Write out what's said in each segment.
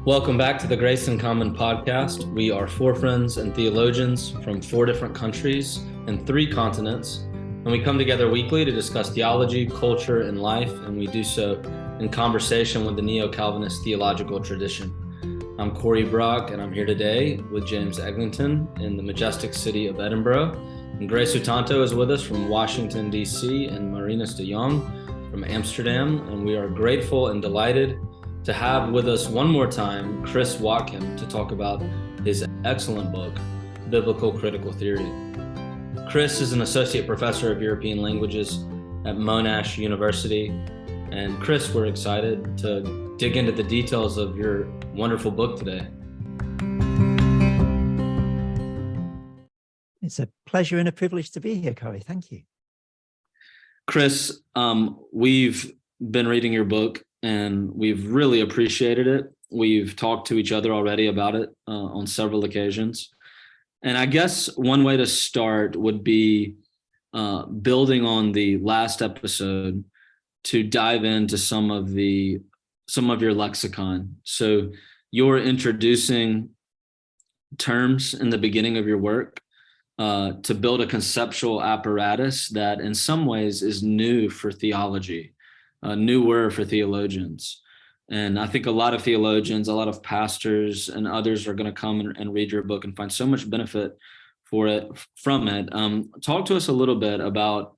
Welcome back to the Grace in Common podcast. We are four friends and theologians from four different countries and three continents, and we come together weekly to discuss theology, culture, and life, and we do so in conversation with the Neo-Calvinist theological tradition. I'm Corey Brock, and I'm here today with James Eglinton in the majestic city of Edinburgh, and Grace Utanto is with us from Washington, D.C., and Marinus de Jong from Amsterdam, and we are grateful and delighted to have with us one more time Chris Watkin to talk about his excellent book, Biblical Critical Theory. Chris is an associate professor of European languages at Monash University. And Chris, we're excited to dig into the details of your wonderful book today. It's a pleasure and a privilege to be here, Corey. Thank you. Chris, we've been reading your book and we've really appreciated it. We've talked to each other already about it on several occasions. And I guess one way to start would be building on the last episode to dive into some of your lexicon. So you're introducing terms in the beginning of your work to build a conceptual apparatus that in some ways is new for theology. Newer for theologians. And I think a lot of theologians, a lot of pastors and others are going to come and read your book and find so much benefit from it. Talk to us a little bit about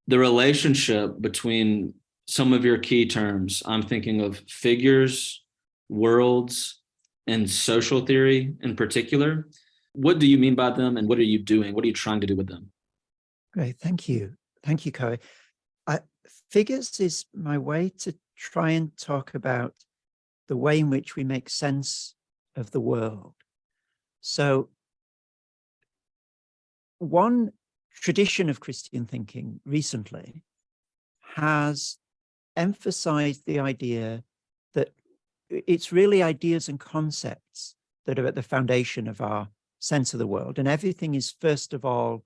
the relationship between some of your key terms. I'm thinking of figures, worlds, and social theory in particular. What do you mean by them and what are you doing? What are you trying to do with them? Great. Thank you. Thank you, Corey. Figures is my way to try and talk about the way in which we make sense of the world. So one tradition of Christian thinking recently has emphasized the idea that it's really ideas and concepts that are at the foundation of our sense of the world. And everything is, first of all,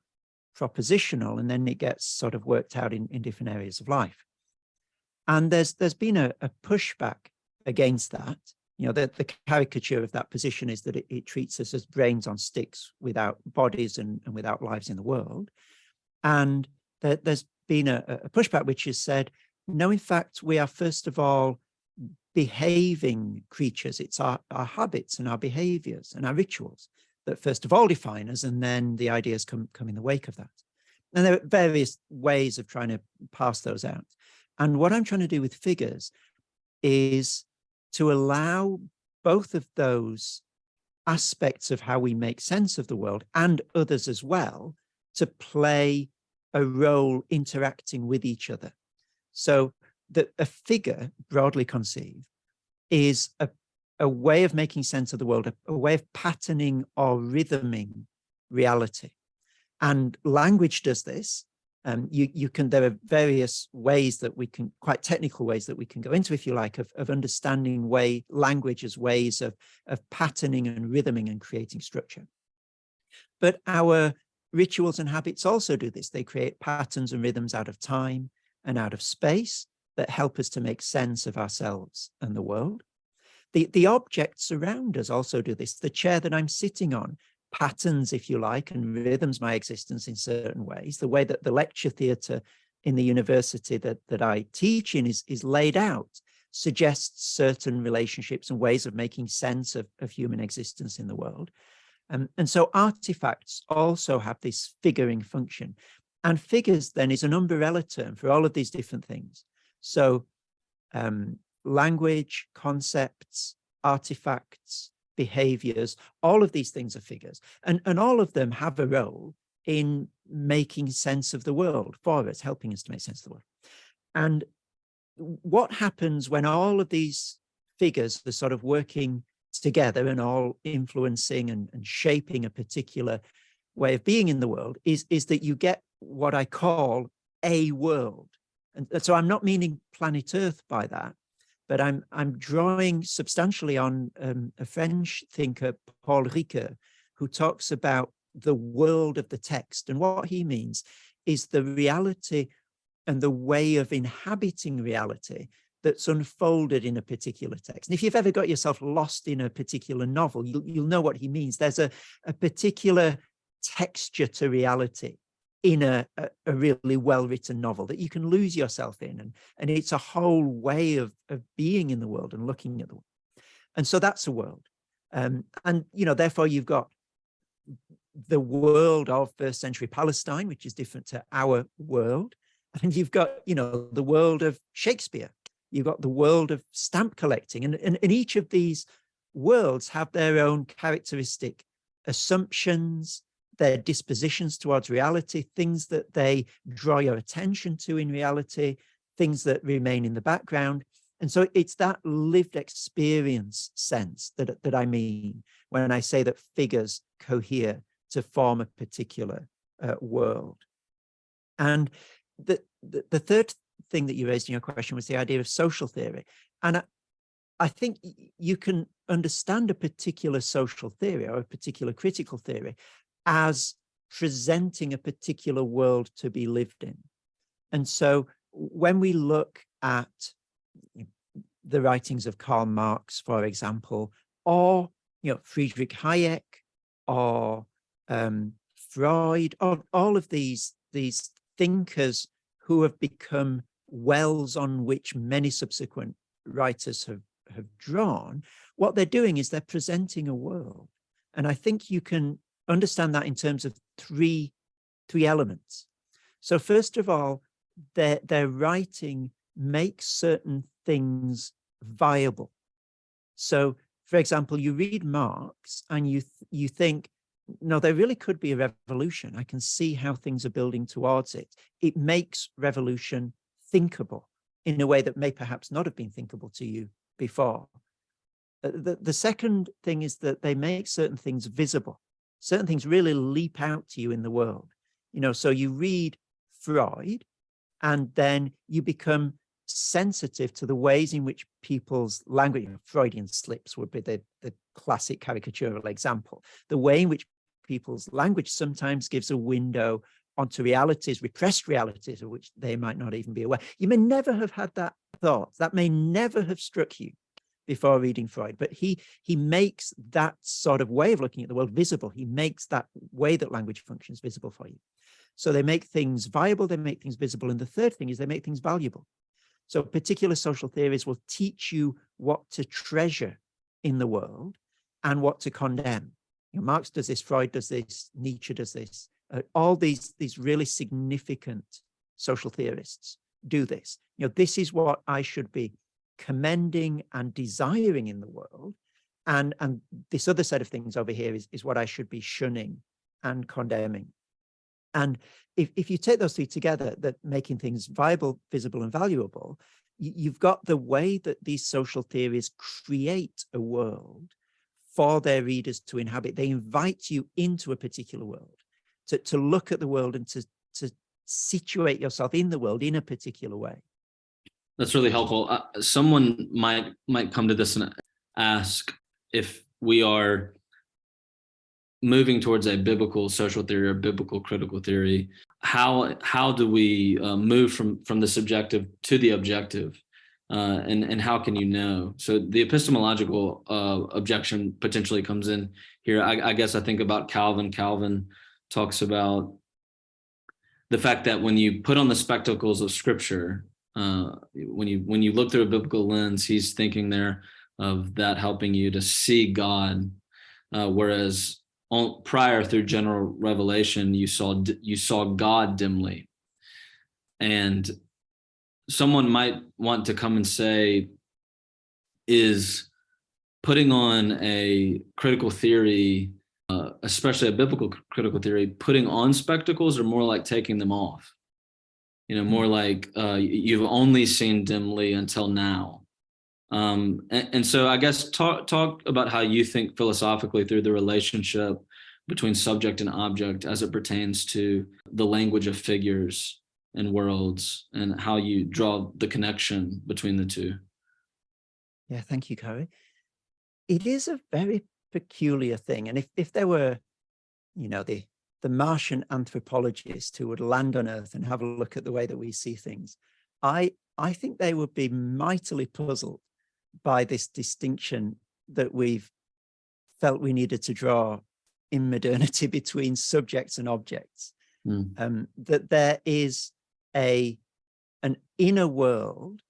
propositional, and then it gets sort of worked out in different areas of life. And there's been a pushback against that. You know, the caricature of that position is that it treats us as brains on sticks without bodies and without lives in the world. And there's been a pushback which has said, no, in fact, we are first of all behaving creatures. It's our habits and our behaviors and our rituals that first of all define us, and then the ideas come in the wake of that. And there are various ways of trying to pass those out. And what I'm trying to do with figures is to allow both of those aspects of how we make sense of the world and others as well to play a role interacting with each other. So that a figure, broadly conceived, is a way of making sense of the world, a way of patterning or rhythming reality. And language does this. There are various ways that we can, quite technical ways that we can go into, if you like, of understanding language as ways of patterning and rhythming and creating structure. But our rituals and habits also do this. They create patterns and rhythms out of time and out of space that help us to make sense of ourselves and the world. The objects around us also do this. The chair that I'm sitting on patterns, if you like, and rhythms my existence in certain ways. The way that the lecture theatre in the university that I teach in is laid out suggests certain relationships and ways of making sense of human existence in the world. And so artifacts also have this figuring function. And figures then is an umbrella term for all of these different things. So language, concepts, artifacts, behaviors, all of these things are figures. And all of them have a role in making sense of the world for us, helping us to make sense of the world. And what happens when all of these figures are sort of working together and all influencing and shaping a particular way of being in the world is that you get what I call a world. And so I'm not meaning planet Earth by that, but I'm drawing substantially on a French thinker, Paul Ricoeur, who talks about the world of the text. And what he means is the reality and the way of inhabiting reality that's unfolded in a particular text. And if you've ever got yourself lost in a particular novel, you'll know what he means. There's a particular texture to reality in a really well-written novel that you can lose yourself in. And it's a whole way of being in the world and looking at the world. And so that's a world. And, therefore you've got the world of first century Palestine, which is different to our world. And you've got, the world of Shakespeare. You've got the world of stamp collecting. And each of these worlds have their own characteristic assumptions, their dispositions towards reality, things that they draw your attention to in reality, things that remain in the background. And so it's that lived experience sense that I mean when I say that figures cohere to form a particular world. And the third thing that you raised in your question was the idea of social theory. And I think you can understand a particular social theory or a particular critical theory as presenting a particular world to be lived in. And so when we look at the writings of Karl Marx, for example, or Friedrich Hayek, or Freud, or all of these thinkers who have become wells on which many subsequent writers have drawn, what they're doing is they're presenting a world. And I think you can understand that in terms of three elements. So first of all, their writing makes certain things viable. So, for example, you read Marx and you think, no, there really could be a revolution. I can see how things are building towards it. It makes revolution thinkable in a way that may perhaps not have been thinkable to you before. The second thing is that they make certain things visible. Certain things really leap out to you in the world. So you read Freud and then you become sensitive to the ways in which people's language, Freudian slips would be the classic caricatural example, the way in which people's language sometimes gives a window onto realities, repressed realities, of which they might not even be aware. You may never have had that thought. That may never have struck you before reading Freud, but he makes that sort of way of looking at the world visible. He makes that way that language functions visible for you. So they make things viable, they make things visible. And the third thing is they make things valuable. So particular social theories will teach you what to treasure in the world and what to condemn. Marx does this, Freud does this, Nietzsche does this. All these really significant social theorists do this. This is what I should be commending and desiring in the world. And this other set of things over here is what I should be shunning and condemning. And if you take those three together, that making things viable, visible, and valuable, you've got the way that these social theories create a world for their readers to inhabit. They invite you into a particular world, to look at the world and to situate yourself in the world in a particular way. That's really helpful. Someone might come to this and ask if we are moving towards a biblical social theory or biblical critical theory, how do we move from the subjective to the objective, and how can you know? So the epistemological objection potentially comes in here. I guess I think about Calvin. Calvin talks about the fact that when you put on the spectacles of Scripture, when you look through a biblical lens, he's thinking there of that helping you to see God, whereas prior through general revelation, you saw God dimly. And someone might want to come and say, is putting on a critical theory, especially a biblical critical theory, putting on spectacles, or more like taking them off? More like you've only seen dimly until now. And so I guess talk about how you think philosophically through the relationship between subject and object as it pertains to the language of figures and worlds, and how you draw the connection between the two. Yeah, thank you, Corey. It is a very peculiar thing. And if there were, the Martian anthropologist who would land on Earth and have a look at the way that we see things, I I think they would be mightily puzzled by this distinction that we've felt we needed to draw in modernity between subjects and objects. That there is an inner world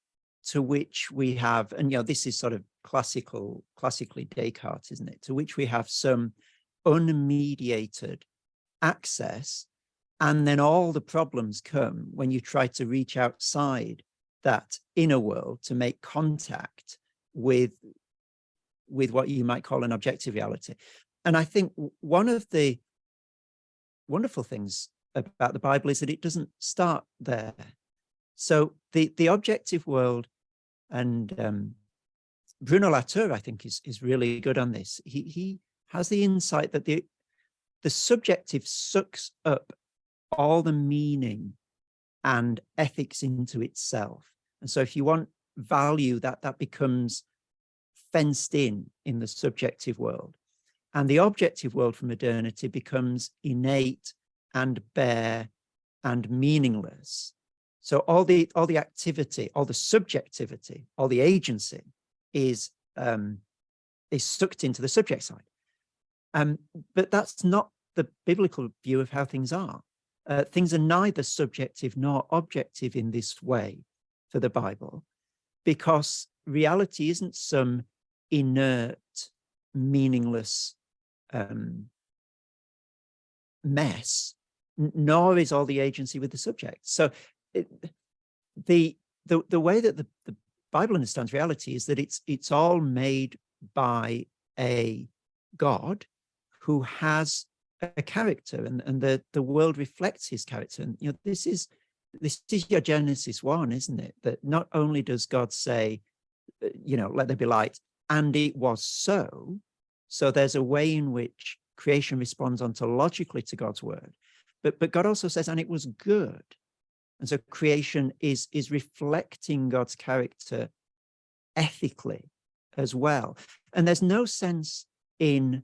to which we have, and this is sort of classically Descartes, isn't it? To which we have some unmediated access, and then all the problems come when you try to reach outside that inner world to make contact with what you might call an objective reality. And I think one of the wonderful things about the Bible is that it doesn't start there. So the objective world, and Bruno Latour, I think, is really good on this. He has the insight that the subjective sucks up all the meaning and ethics into itself. And so if you want value, that becomes fenced in the subjective world. And the objective world for modernity becomes innate and bare and meaningless. So all the activity, all the subjectivity, all the agency is sucked into the subject side. But that's not the biblical view of how things are. Things are neither subjective nor objective in this way for the Bible, because reality isn't some inert, meaningless mess, nor is all the agency with the subject. So the way that the Bible understands reality is that it's all made by a God who has a character, and the world reflects his character. And this is your Genesis 1, isn't it? That not only does God say, let there be light, and it was so. So there's a way in which creation responds ontologically to God's word, but God also says, and it was good. And so creation is reflecting God's character ethically as well. And there's no sense in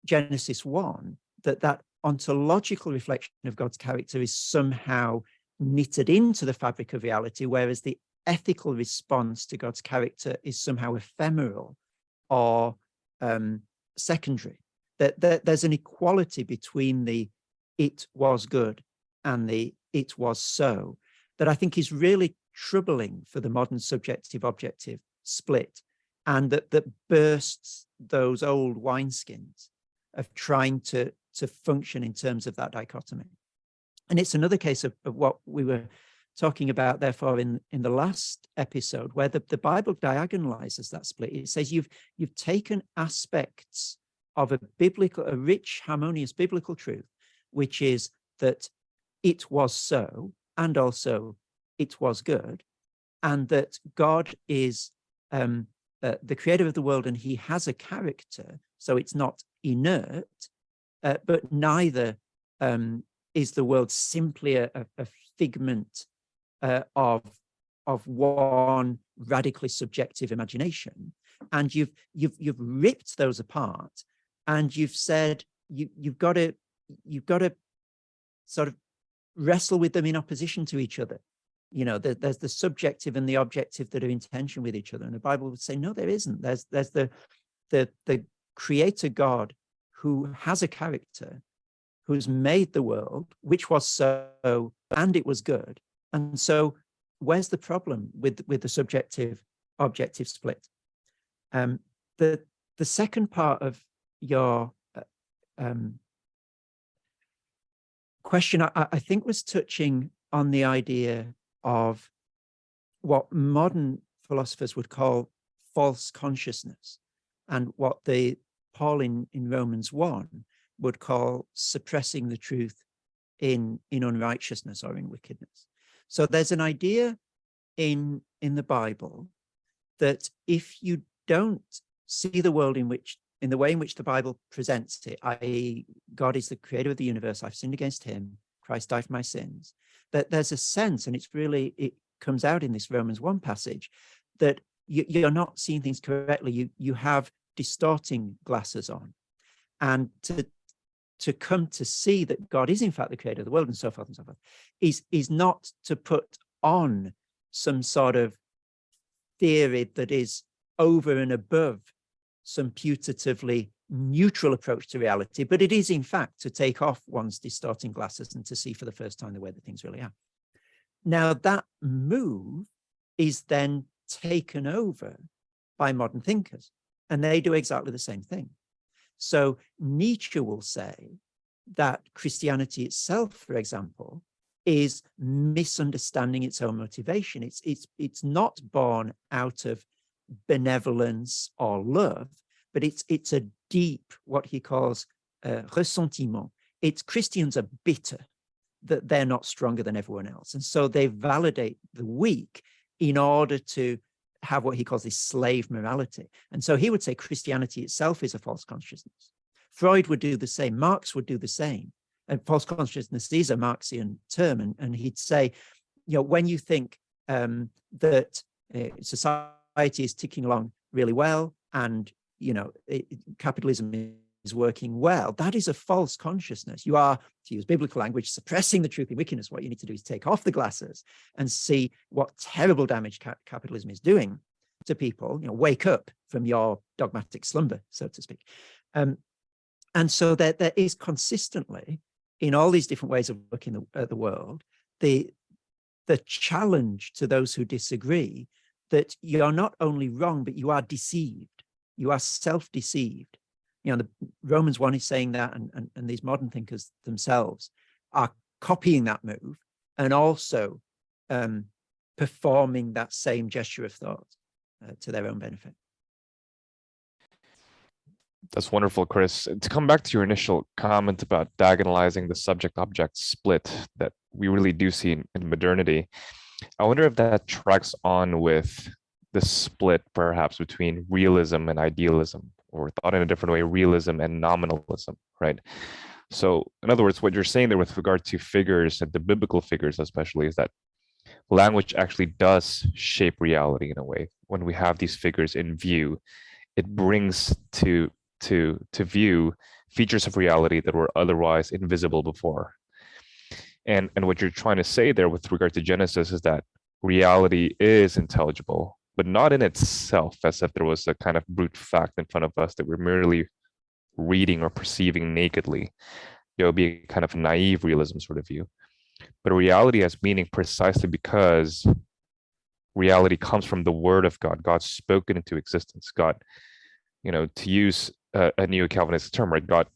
Genesis 1 that ontological reflection of God's character is somehow knitted into the fabric of reality, whereas the ethical response to God's character is somehow ephemeral or secondary. That there's an equality between the "it was good" and the "it was so," that I think is really troubling for the modern subjective-objective split, and that bursts those old wineskins of trying to function in terms of that dichotomy. And it's another case of what we were talking about, therefore, in the last episode, where the Bible diagonalizes that split. It says you've taken aspects of a rich, harmonious biblical truth, which is that it was so, and also it was good, and that God is the creator of the world, and he has a character, so it's not inert, but neither is the world simply a figment of one radically subjective imagination. And you've ripped those apart, and you've said you've got to sort of wrestle with them in opposition to each other. There's the subjective and the objective that are in tension with each other. And the Bible would say, no, there isn't. There's the creator God who has a character, who's made the world, which was so, and it was good. And so where's the problem with the subjective objective split? The second part of your question, I think, was touching on the idea of what modern philosophers would call false consciousness, and what Paul in Romans 1 would call suppressing the truth in unrighteousness or in wickedness. So there's an idea in the Bible that if you don't see the world in the way in which the Bible presents it, i.e., God is the creator of the universe, I've sinned against him, Christ died for my sins, that there's a sense, and it comes out in this Romans 1 passage, that you're not seeing things correctly. You have distorting glasses on, and to come to see that God is in fact the creator of the world, and so forth, is not to put on some sort of theory that is over and above some putatively neutral approach to reality, but it is in fact to take off one's distorting glasses and to see for the first time the way that things really are. Now that move is then taken over by modern thinkers, and they do exactly the same thing. So Nietzsche will say that Christianity itself, for example, is misunderstanding its own motivation. It's not born out of benevolence or love, but it's a deep, what he calls ressentiment. It's Christians are bitter that they're not stronger than everyone else. And so they validate the weak in order to have what he calls this slave morality. And so he would say Christianity itself is a false consciousness. Freud would do the same. Marx would do the same. And false consciousness is a Marxian term. And he'd say, you know, when you think that society is ticking along really well and, you know, capitalism is working well, that is a false consciousness. You are, to use biblical language, suppressing the truth in wickedness. What you need to do is take off the glasses and see what terrible damage capitalism is doing to people. You know, wake up from your dogmatic slumber, so to speak. And so there is consistently, in all these different ways of looking at the world, the challenge to those who disagree that you're not only wrong, but you are deceived. You are self-deceived. You know, the Romans 1 is saying that, and these modern thinkers themselves are copying that move and also performing that same gesture of thought to their own benefit. That's wonderful, Chris. To come back to your initial comment about diagonalizing the subject-object split that we really do see in modernity, I wonder if that tracks on with the split perhaps between realism and idealism, or thought in a different way, realism and nominalism, right? So in other words, what you're saying there with regard to figures, and the biblical figures especially, is that language actually does shape reality in a way. When we have these figures in view, it brings to view features of reality that were otherwise invisible before. And what you're trying to say there with regard to Genesis is that reality is intelligible, but not in itself, as if there was a kind of brute fact in front of us that we're merely reading or perceiving nakedly. It would be a kind of naive realism sort of view. But reality has meaning precisely because reality comes from the word of God. God spoken into existence. God, you know, to use a neo-Calvinist term, right? God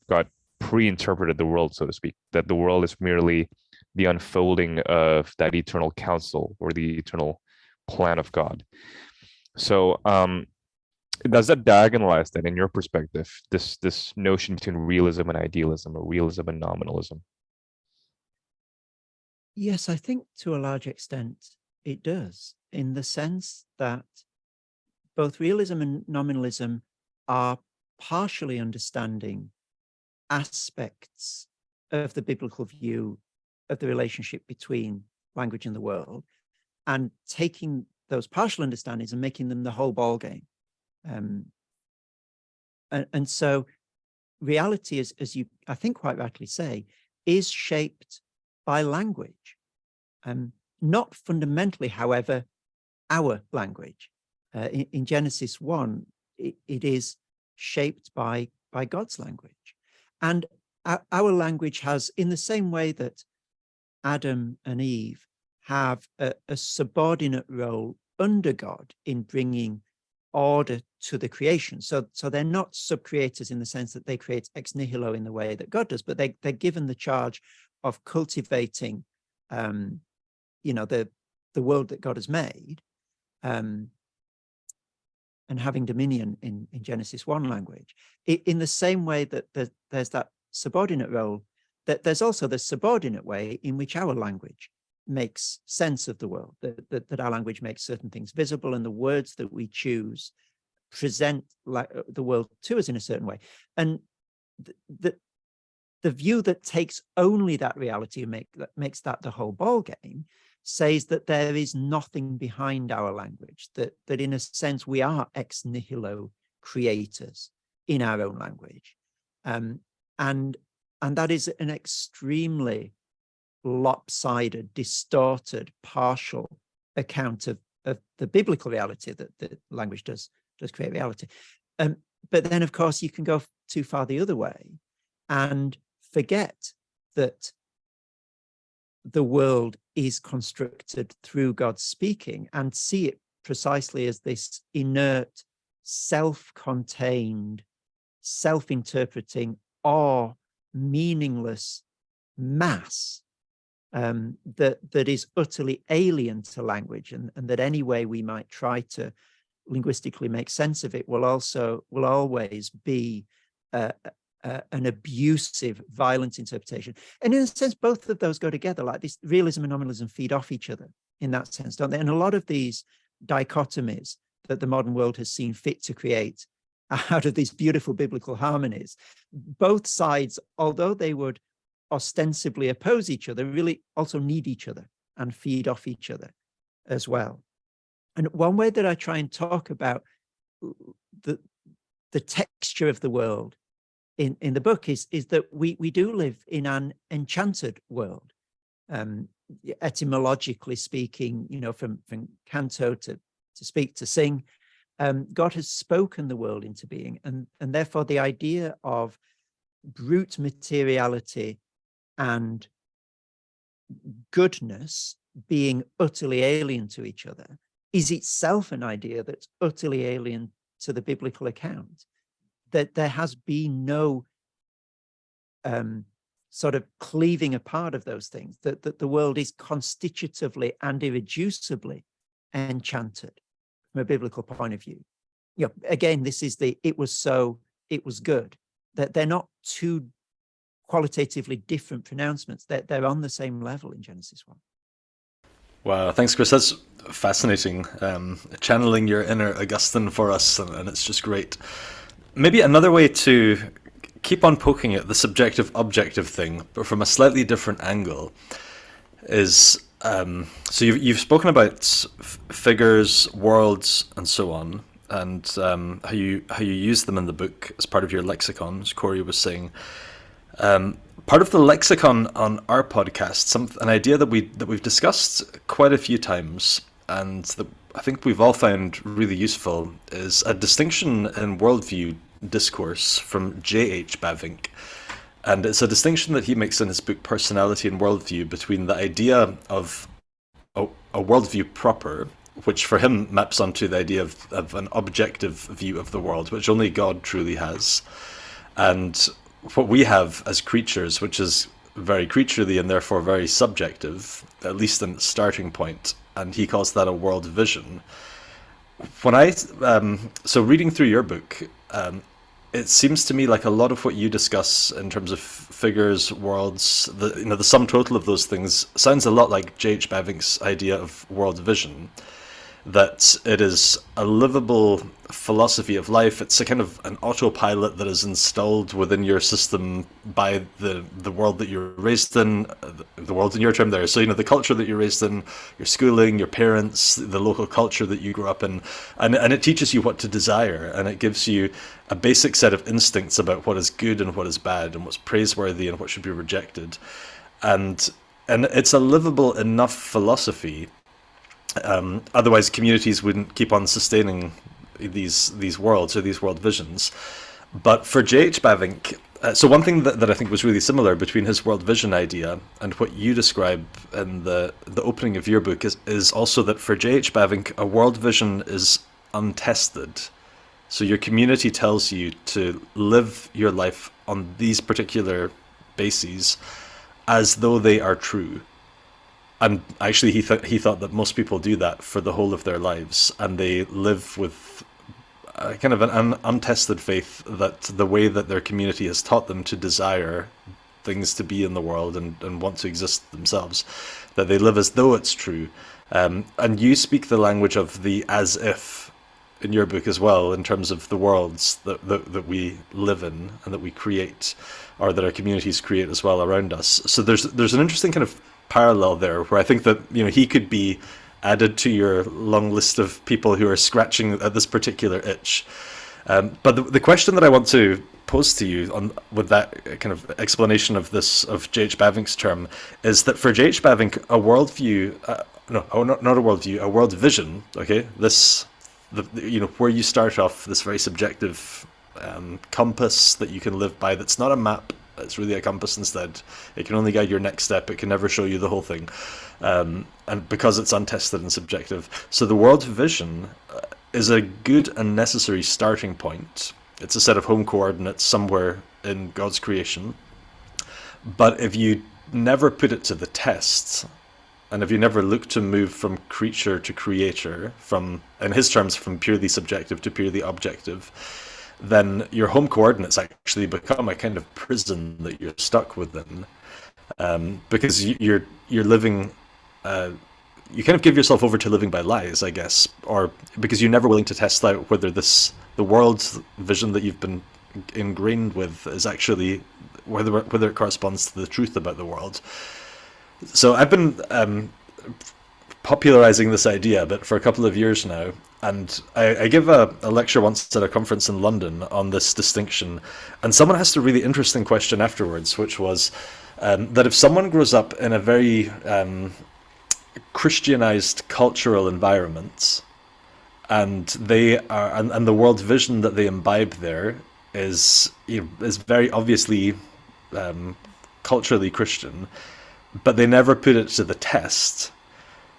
pre-interpreted the world, so to speak, that the world is merely the unfolding of that eternal counsel or the eternal plan of God. So does that diagonalize that in your perspective, this notion between realism and idealism, or realism and nominalism? Yes, I think to a large extent it does, in the sense that both realism and nominalism are partially understanding aspects of the biblical view of the relationship between language and the world, and taking those partial understandings and making them the whole ball game. And so reality is, as you, I think, quite rightly say, is shaped by language. Not fundamentally, however, our language. In Genesis 1, it is shaped by God's language. And our language has, in the same way that Adam and Eve have a subordinate role under God in bringing order to the creation. So they're not sub-creators in the sense that they create ex nihilo in the way that God does, but they're given the charge of cultivating, you know, the world that God has made, and having dominion in Genesis 1 language. In the same way that there's that subordinate role, that there's also the subordinate way in which our language makes sense of the world, that our language makes certain things visible, and the words that we choose present the world to us in a certain way. And the view that takes only that reality and makes that the whole ball game says that there is nothing behind our language, that in a sense we are ex nihilo creators in our own language. And that is an extremely lopsided, distorted, partial account of the biblical reality that language does create reality. But then, of course, you can go too far the other way and forget that the world is constructed through God's speaking and see it precisely as this inert, self-contained, self-interpreting, or meaningless mass that is utterly alien to language, and that any way we might try to linguistically make sense of it will always be an abusive, violent interpretation. And in a sense, both of those go together. Like this, realism and nominalism feed off each other in that sense, don't they? And a lot of these dichotomies that the modern world has seen fit to create out of these beautiful biblical harmonies, both sides, although they would ostensibly oppose each other, really also need each other and feed off each other as well. And one way that I try and talk about the texture of the world in the book is that we do live in an enchanted world. Etymologically speaking, from canto to speak to sing, God has spoken the world into being, and therefore the idea of brute materiality and goodness being utterly alien to each other is itself an idea that's utterly alien to the biblical account. That there has been no sort of cleaving apart of those things, that the world is constitutively and irreducibly enchanted from a biblical point of view. Again, this is it was so, it was good. That they're not two qualitatively different pronouncements. They're on the same level in Genesis 1. Wow, thanks, Chris. That's fascinating. Channeling your inner Augustine for us, and it's just great. Maybe another way to keep on poking at the subjective-objective thing, but from a slightly different angle, is so you've spoken about figures, worlds, and so on, and how you use them in the book as part of your lexicon, as Corey was saying. Part of the lexicon on our podcast, an idea that we've discussed quite a few times, and that I think we've all found really useful, is a distinction in worldview discourse from J.H. Bavinck. And it's a distinction that he makes in his book Personality and Worldview between the idea of a worldview proper, which for him maps onto the idea of an objective view of the world, which only God truly has, and what we have as creatures, which is very creaturely and therefore very subjective, at least in its starting point, and he calls that a world vision. When so reading through your book, it seems to me like a lot of what you discuss in terms of figures, worlds, the sum total of those things sounds a lot like J.H. Bavinck's idea of world vision. That it is a livable philosophy of life. It's a kind of an autopilot that is installed within your system by the world that you're raised in, the world in your term there. So, the culture that you're raised in, your schooling, your parents, the local culture that you grew up in, and it teaches you what to desire, and it gives you a basic set of instincts about what is good and what is bad, and what's praiseworthy and what should be rejected. And it's a livable enough philosophy. Otherwise, communities wouldn't keep on sustaining these worlds or these world visions. But for J.H. Bavinck, so one thing that I think was really similar between his world vision idea and what you describe in the opening of your book is also that for J.H. Bavinck, a world vision is untested. So your community tells you to live your life on these particular bases as though they are true. And actually, he thought that most people do that for the whole of their lives, and they live with kind of an untested faith that the way that their community has taught them to desire things to be in the world and want to exist themselves, that they live as though it's true. And you speak the language of the as if in your book as well, in terms of the worlds that we live in and that we create, or that our communities create as well around us. So there's an interesting kind of parallel there, where I think that he could be added to your long list of people who are scratching at this particular itch. But the question that I want to pose to you with that kind of explanation of J.H. Bavinck's term is that for J.H. Bavinck, a worldview, not a worldview, a world vision. Okay, where you start off, this very subjective compass that you can live by. That's not a map. It's really a compass instead. It can only guide your next step. It can never show you the whole thing, and because it's untested and subjective. So the world vision is a good and necessary starting point. It's a set of home coordinates somewhere in God's creation. But if you never put it to the test, and if you never look to move from creature to creator, from, in his terms, from purely subjective to purely objective, then your home coordinates actually become a kind of prison that you're stuck within, because you're living. You kind of give yourself over to living by lies, I guess, or because you're never willing to test out whether the world vision that you've been ingrained with is actually whether it corresponds to the truth about the world. So I've been popularizing this idea a bit for a couple of years now, and I give a lecture once at a conference in London on this distinction, and someone asked a really interesting question afterwards, which was that if someone grows up in a very Christianized cultural environment, and they are, and the world vision that they imbibe there is very obviously culturally Christian, but they never put it to the test,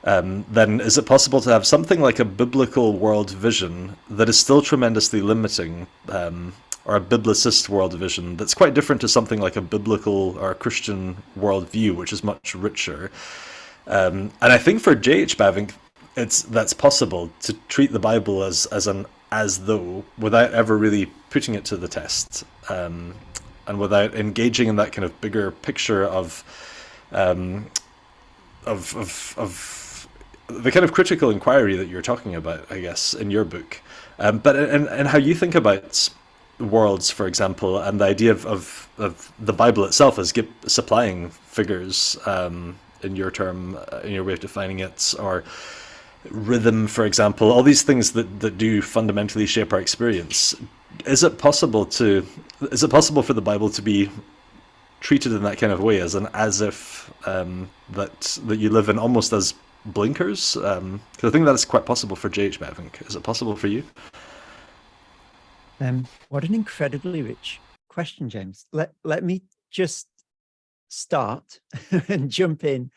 then is it possible to have something like a biblical world vision that is still tremendously limiting, or a biblicist world vision that's quite different to something like a biblical or a Christian worldview, which is much richer? And I think for J.H. Bavinck, that's possible to treat the Bible as though, without ever really putting it to the test, and without engaging in that kind of bigger picture of the kind of critical inquiry that you're talking about, I guess, in your book. But and how you think about worlds, for example, and the idea of the Bible itself as supplying figures, in your term, in your way of defining it, or rhythm, for example, all these things that do fundamentally shape our experience. Is it possible for the Bible to be treated in that kind of way, as if that you live in almost as blinkers? Because I think that's quite possible for J.H. Bavinck. Is it possible for you? What an incredibly rich question, James. Let me just start and jump in,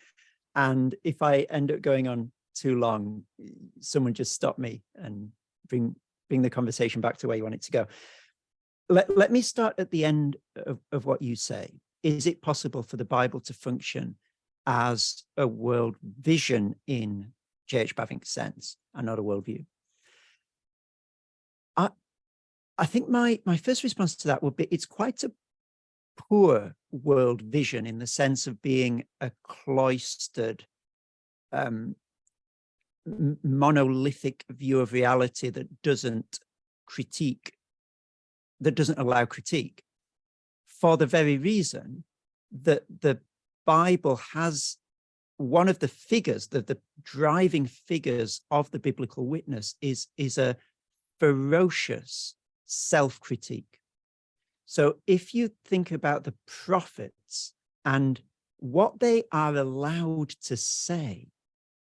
and if I end up going on too long, someone just stop me and bring the conversation back to where you want it to go. Let me start at the end of what you say. Is it possible for the Bible to function as a world vision in J.H. Bavinck's sense, and not a worldview? I think my first response to that would be, it's quite a poor world vision, in the sense of being a cloistered, monolithic view of reality that doesn't allow critique, for the very reason that the Bible has one of the figures, the driving figures of the biblical witness is a ferocious self-critique. So if you think about the prophets and what they are allowed to say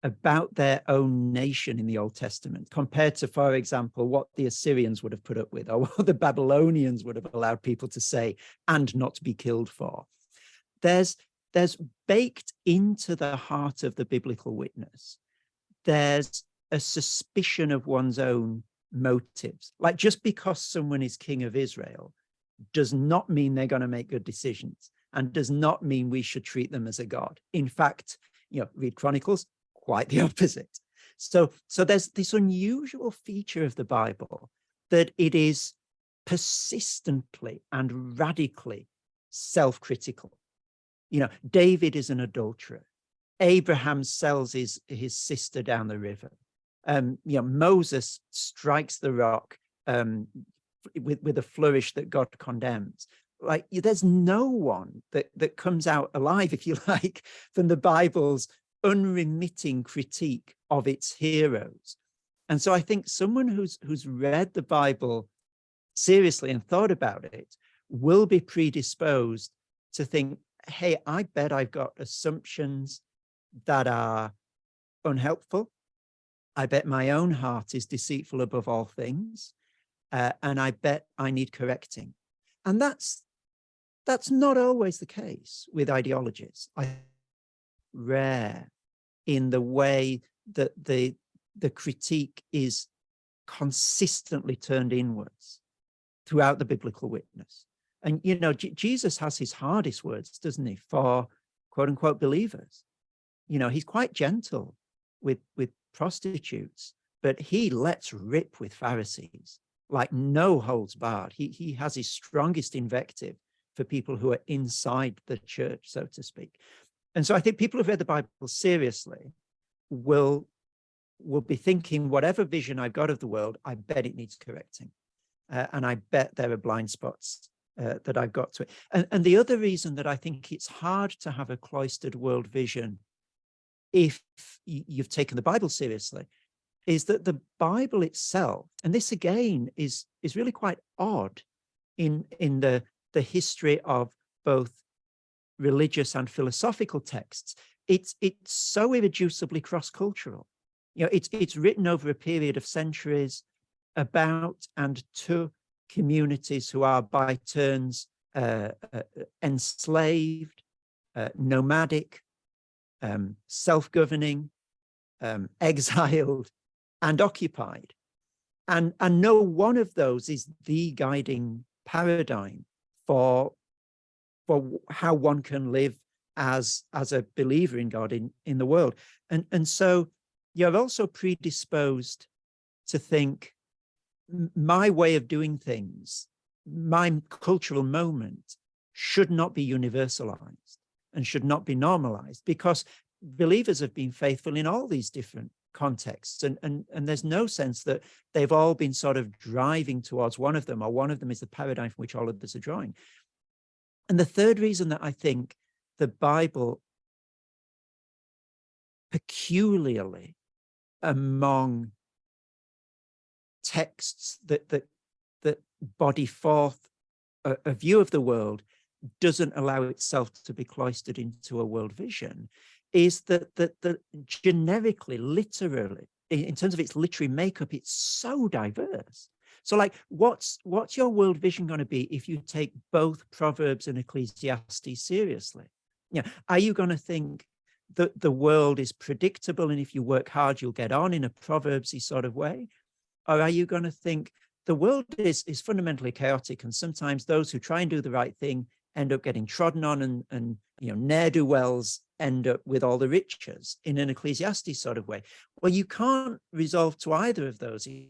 about their own nation in the Old Testament, compared to, for example, what the Assyrians would have put up with, or what the Babylonians would have allowed people to say and not be killed for, there's baked into the heart of the biblical witness, there's a suspicion of one's own motives. Like, just because someone is king of Israel does not mean they're going to make good decisions, and does not mean we should treat them as a god. In fact, read Chronicles, quite the opposite. So there's this unusual feature of the Bible, that it is persistently and radically self-critical. David is an adulterer. Abraham sells his sister down the river. Moses strikes the rock with a flourish that God condemns. Like, there's no one that comes out alive, if you like, from the Bible's unremitting critique of its heroes. And so I think someone who's read the Bible seriously and thought about it will be predisposed to think, hey, I bet I've got assumptions that are unhelpful. I bet my own heart is deceitful above all things. And I bet I need correcting. And that's not always the case with ideologies. Rare in the way that the critique is consistently turned inwards throughout the biblical witness. And, you know, Jesus has his hardest words, doesn't he, for quote unquote believers. You know, he's quite gentle with prostitutes, but he lets rip with Pharisees, like no holds barred. He has his strongest invective for people who are inside the church, so to speak. And so I think people who've read the Bible seriously will be thinking, whatever vision I've got of the world, I bet it needs correcting. And I bet there are blind spots that I've got to it. And the other reason that I think it's hard to have a cloistered world vision if you've taken the Bible seriously is that the Bible itself, and this again is really quite odd in the history of both religious and philosophical texts, it's so irreducibly cross-cultural. You know, it's written over a period of centuries about and to communities who are by turns enslaved, nomadic, self-governing, exiled, and occupied. And no one of those is the guiding paradigm for how one can live as a believer in God in the world. And so you're also predisposed to think my way of doing things, my cultural moment should not be universalized and should not be normalized, because believers have been faithful in all these different contexts, and there's no sense that they've all been sort of driving towards one of them, or one of them is the paradigm from which all others are drawing. And the third reason that I think the Bible, peculiarly among texts that body forth a view of the world, doesn't allow itself to be cloistered into a world vision, is that generically, literally, in terms of its literary makeup, it's so diverse. So, like, what's your world vision going to be if you take both Proverbs and Ecclesiastes seriously? You know, are you going to think that the world is predictable and if you work hard, you'll get on in a Proverbsy sort of way? Or are you going to think the world is fundamentally chaotic, and sometimes those who try and do the right thing end up getting trodden on, and you know, ne'er-do-wells end up with all the riches in an Ecclesiastes sort of way? Well, you can't resolve to either of those if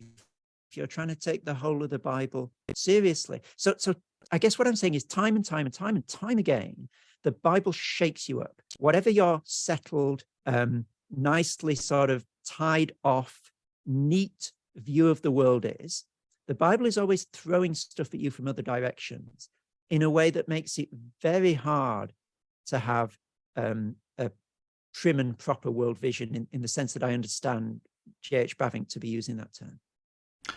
you're trying to take the whole of the Bible seriously. So I guess what I'm saying is time and time again, the Bible shakes you up. Whatever your settled, nicely sort of tied off, neat view of the world is, the Bible is always throwing stuff at you from other directions in a way that makes it very hard to have a prim and proper world vision in the sense that I understand J.H. Bavinck to be using that term.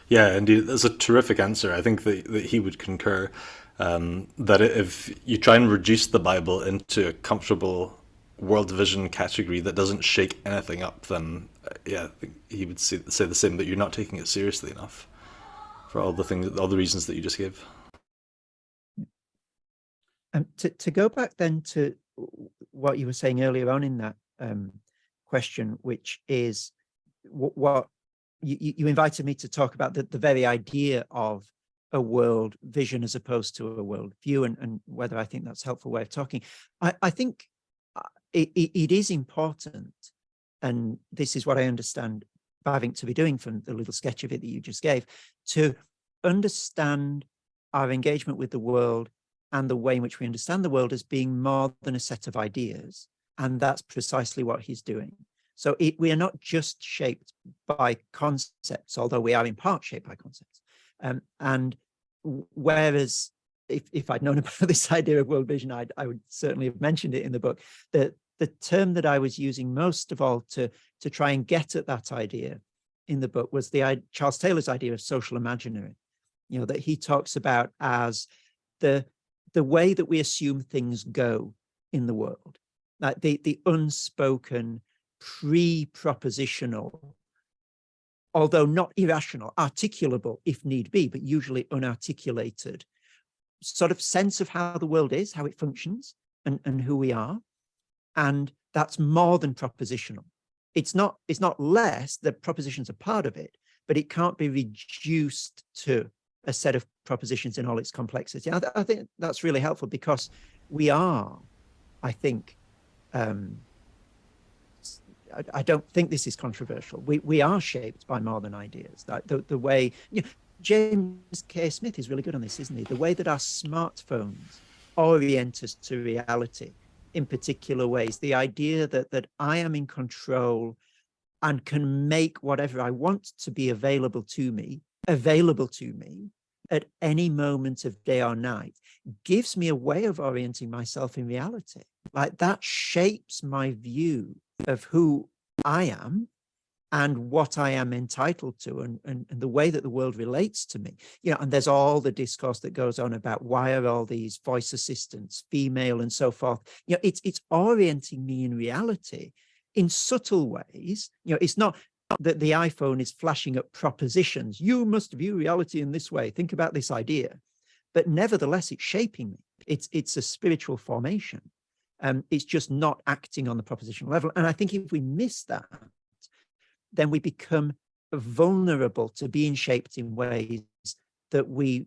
Yeah, indeed. That's a terrific answer. I think that he would concur that if you try and reduce the Bible into a comfortable world vision category that doesn't shake anything up, then yeah, I think he would say the same, that you're not taking it seriously enough for all the reasons that you just gave. To go back then to what you were saying earlier on in that question, which is what you invited me to talk about, the very idea of a world vision as opposed to a world view, and whether I think that's a helpful way of talking. I think it is important, and this is what I understand Bavinck to be doing from the little sketch of it that you just gave, to understand our engagement with the world and the way in which we understand the world as being more than a set of ideas. And that's precisely what he's doing. So we are not just shaped by concepts, although we are in part shaped by concepts. And whereas if I'd known about this idea of world vision, I would certainly have mentioned it in the book. The term that I was using most of all to try and get at that idea in the book was Charles Taylor's idea of social imaginary, you know, that he talks about as the way that we assume things go in the world, like the unspoken pre-propositional, although not irrational, articulable if need be, but usually unarticulated sort of sense of how the world is, how it functions, and who we are. And that's more than propositional. It's not less. The propositions are part of it, but it can't be reduced to a set of propositions in all its complexity. I think that's really helpful, because we are, I think, I don't think this is controversial. We are shaped by more than ideas. The way, James K. Smith is really good on this, isn't he? The way that our smartphones orient us to reality in particular ways. The idea that I am in control and can make whatever I want to be available to me at any moment of day or night gives me a way of orienting myself in reality. Like, that shapes my view of who I am and what I am entitled to, and the way that the world relates to me. And there's all the discourse that goes on about why are all these voice assistants female and so forth. It's orienting me in reality in subtle ways. It's not that the iPhone is flashing up propositions. You must view reality in this way. Think about this idea. But nevertheless, it's shaping me. It's a spiritual formation. It's just not acting on the propositional level. And I think if we miss that, then we become vulnerable to being shaped in ways that we're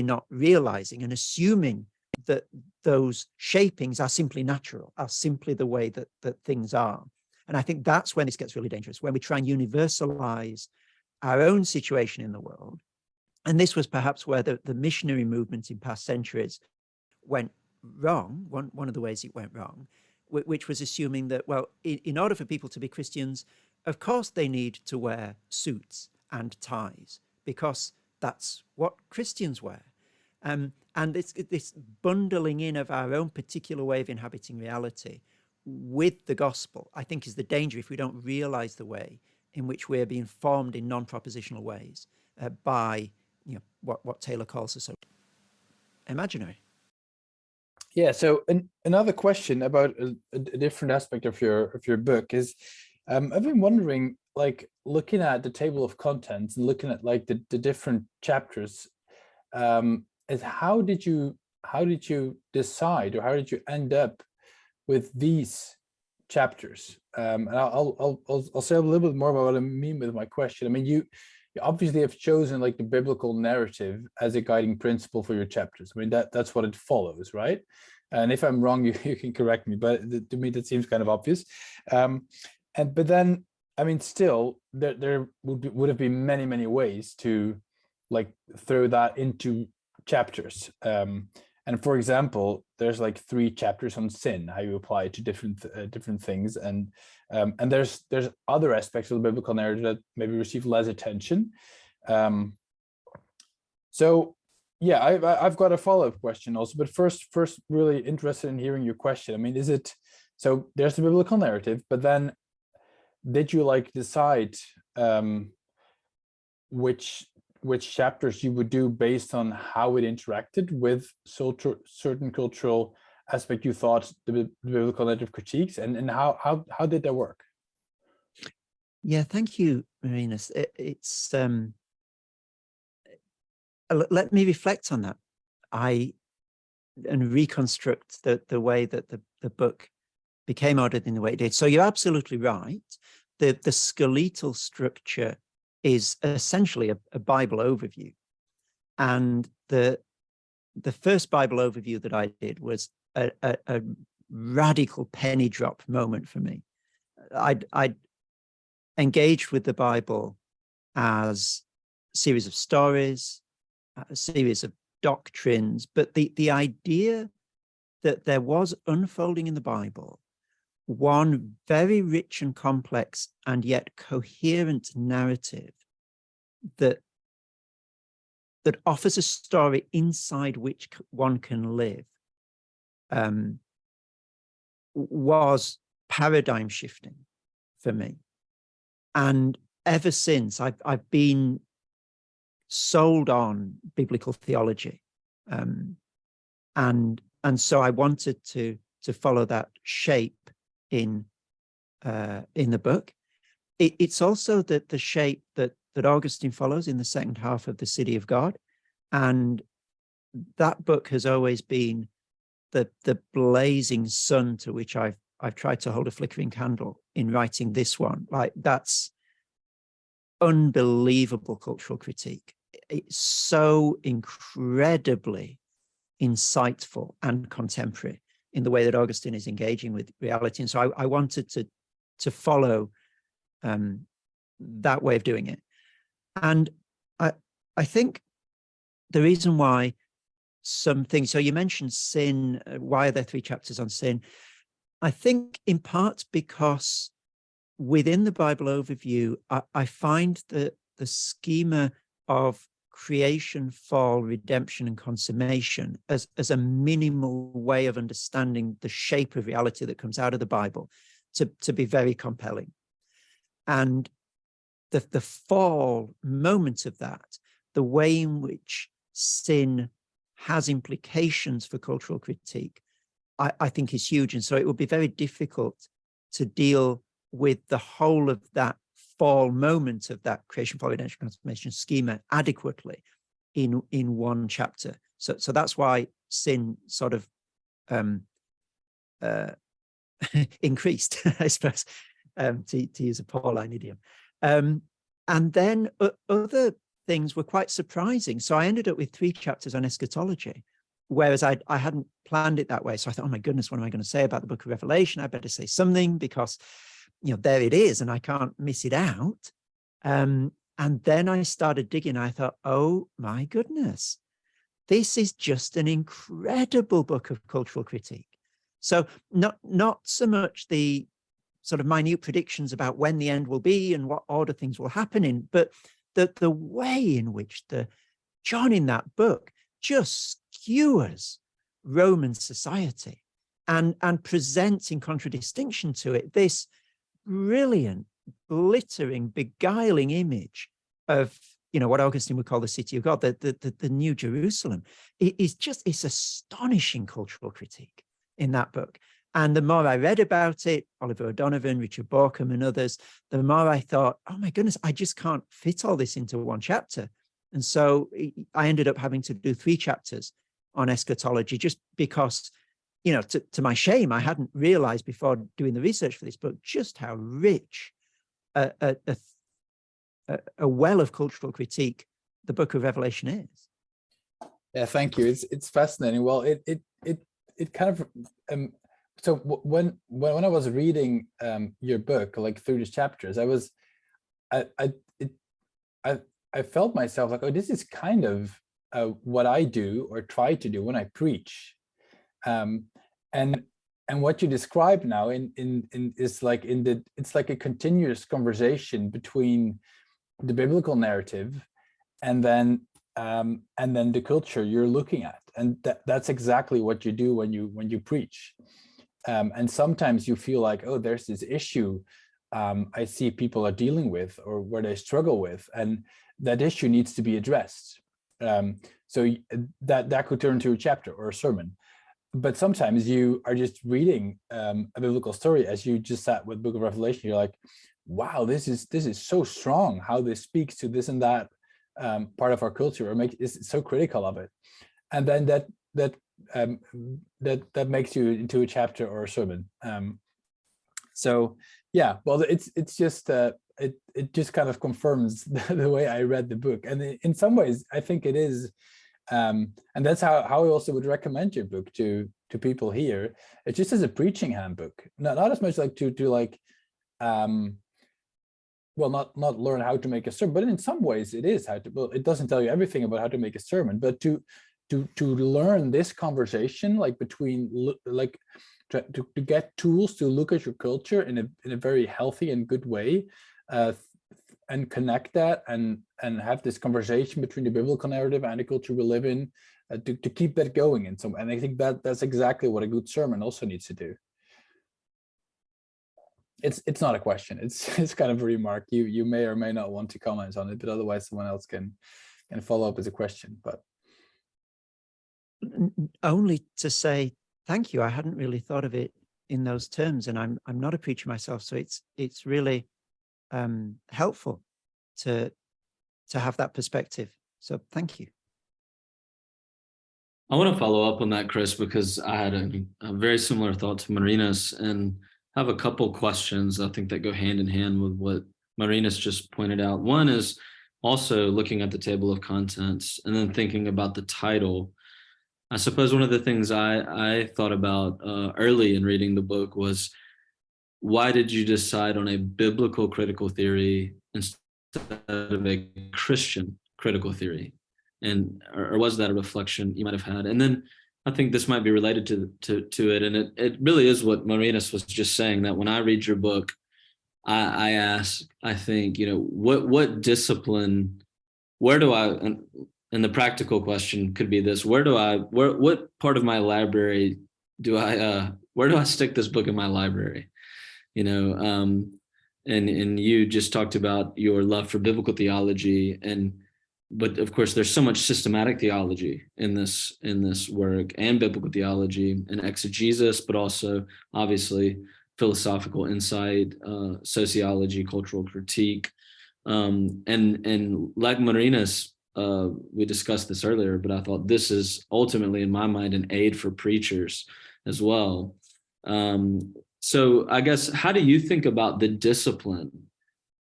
not realizing, and assuming that those shapings are simply natural, are simply the way that things are. And I think that's when this gets really dangerous, when we try and universalize our own situation in the world. And this was perhaps where the missionary movement in past centuries went wrong, one of the ways it went wrong, which was assuming that, well, in order for people to be Christians, of course they need to wear suits and ties, because that's what Christians wear. And this bundling in of our own particular way of inhabiting reality with the gospel, I think, is the danger if we don't realize the way in which we're being formed in non-propositional ways by what Taylor calls us imaginary. Yeah. So another question about a different aspect of your book is, I've been wondering, like, looking at the table of contents and looking at like the different chapters, is how did you decide, or how did you end up with these chapters? And I'll say a little bit more about what I mean with my question. I mean, you obviously have chosen like the biblical narrative as a guiding principle for your chapters. I mean, that's what it follows, right? And if I'm wrong, you can correct me, but to me that seems kind of obvious. But then, I mean, still there would have been many ways to like throw that into chapters. And for example, there's like 3 chapters on sin, how you apply it to different things, and there's other aspects of the biblical narrative that maybe receive less attention. So yeah, I've got a follow-up question also, but first really interested in hearing your question. I mean, is it, so there's the biblical narrative, but then did you like decide which chapters you would do based on how it interacted with certain cultural aspect you thought the biblical narrative critiques, and how did that work? Yeah, thank you, Marinus. It's let me reflect on that. And reconstruct the way that the book became ordered in the way it did. So you're absolutely right. The skeletal structure is essentially a Bible overview. And the first Bible overview that I did was a radical penny drop moment for me. I'd engaged with the Bible as a series of stories, a series of doctrines, but the idea that there was unfolding in the Bible one very rich and complex and yet coherent narrative that offers a story inside which one can live, was paradigm shifting for me. And ever since, I've been sold on biblical theology, and so I wanted to follow that shape in in the book. It's also that the shape that Augustine follows in the second half of The City of God. And that book has always been the blazing sun to which I've tried to hold a flickering candle in writing this one. Like, that's unbelievable cultural critique. It's so incredibly insightful and contemporary in the way that Augustine is engaging with reality. And so I wanted to follow that way of doing it. And I think the reason why some things, so you mentioned sin, why are there 3 chapters on sin? I think in part because within the Bible overview, I find that the schema of creation, fall, redemption, and consummation as a minimal way of understanding the shape of reality that comes out of the Bible to be very compelling. And the fall moment of that, the way in which sin has implications for cultural critique, I think is huge. And so it would be very difficult to deal with the whole of that fall moment of that creation, fall, redemption, consummation schema adequately in one chapter. So that's why sin sort of increased, I suppose, to use a Pauline idiom. And then other things were quite surprising. So I ended up with 3 chapters on eschatology, whereas I hadn't planned it that way. So I thought, oh my goodness, what am I going to say about the book of Revelation? I better say something because, there it is and I can't miss it out. And then I started digging. I thought, oh my goodness, this is just an incredible book of cultural critique. So not so much the sort of minute predictions about when the end will be and what order things will happen in, but the way in which John in that book just skewers Roman society and presents in contradistinction to it this brilliant, glittering, beguiling image of, what Augustine would call the city of God, the New Jerusalem. It's astonishing cultural critique in that book. And the more I read about it, Oliver O'Donovan, Richard Borkham, and others, the more I thought, oh my goodness, I just can't fit all this into one chapter. And so I ended up having to do 3 chapters on eschatology, just because, to my shame, I hadn't realized before doing the research for this book just how rich a well of cultural critique the book of Revelation is. Yeah, thank you. It's fascinating. Well, it kind of so when I was reading your book, like through the chapters, I felt myself like, oh, this is kind of what I do or try to do when I preach, and what you describe now is like it's like a continuous conversation between the biblical narrative and then the culture you're looking at, and that's exactly what you do when you preach. And sometimes you feel like, oh, there's this issue I see people are dealing with or where they struggle with, and that issue needs to be addressed. So that could turn to a chapter or a sermon. But sometimes you are just reading a biblical story, as you just sat with Book of Revelation. You're like, wow, this is so strong how this speaks to this and that part of our culture, or is so critical of it, and then that makes you into a chapter or a sermon. So yeah, well, it's just it just kind of confirms the way I read the book, and in some ways I think it is, and that's how I also would recommend your book to people here. It's just as a preaching handbook, not as much like to like well, not learn how to make a sermon, but in some ways it is how to. Well, it doesn't tell you everything about how to make a sermon, but to learn this conversation, like between, like to get tools to look at your culture in a very healthy and good way, and connect that and have this conversation between the biblical narrative and the culture we live in, to keep that going. And I think that's exactly what a good sermon also needs to do. It's not a question. It's kind of a remark. You may or may not want to comment on it, but otherwise someone else can follow up as a question. But only to say thank you. I hadn't really thought of it in those terms, and I'm not a preacher myself, so it's really helpful to have that perspective. So thank you. I want to follow up on that, Chris, because I had a very similar thought to Marinus, and have a couple questions I think that go hand in hand with what Marinus just pointed out. One is also looking at the table of contents and then thinking about the title. I suppose one of the things I thought about early in reading the book was, why did you decide on a biblical critical theory instead of a Christian critical theory? And or was that a reflection you might have had? And then I think this might be related to it, and it really is what Marinus was just saying, that when I read your book, I ask, I think, what discipline, where do I, and the practical question could be this: what part of my library where do I stick this book in my library? And you just talked about your love for biblical theology, but of course there's so much systematic theology in this work, and biblical theology and exegesis, but also obviously philosophical insight, sociology, cultural critique, and like Marinus, we discussed this earlier, but I thought this is ultimately, in my mind, an aid for preachers as well. So I guess, how do you think about the discipline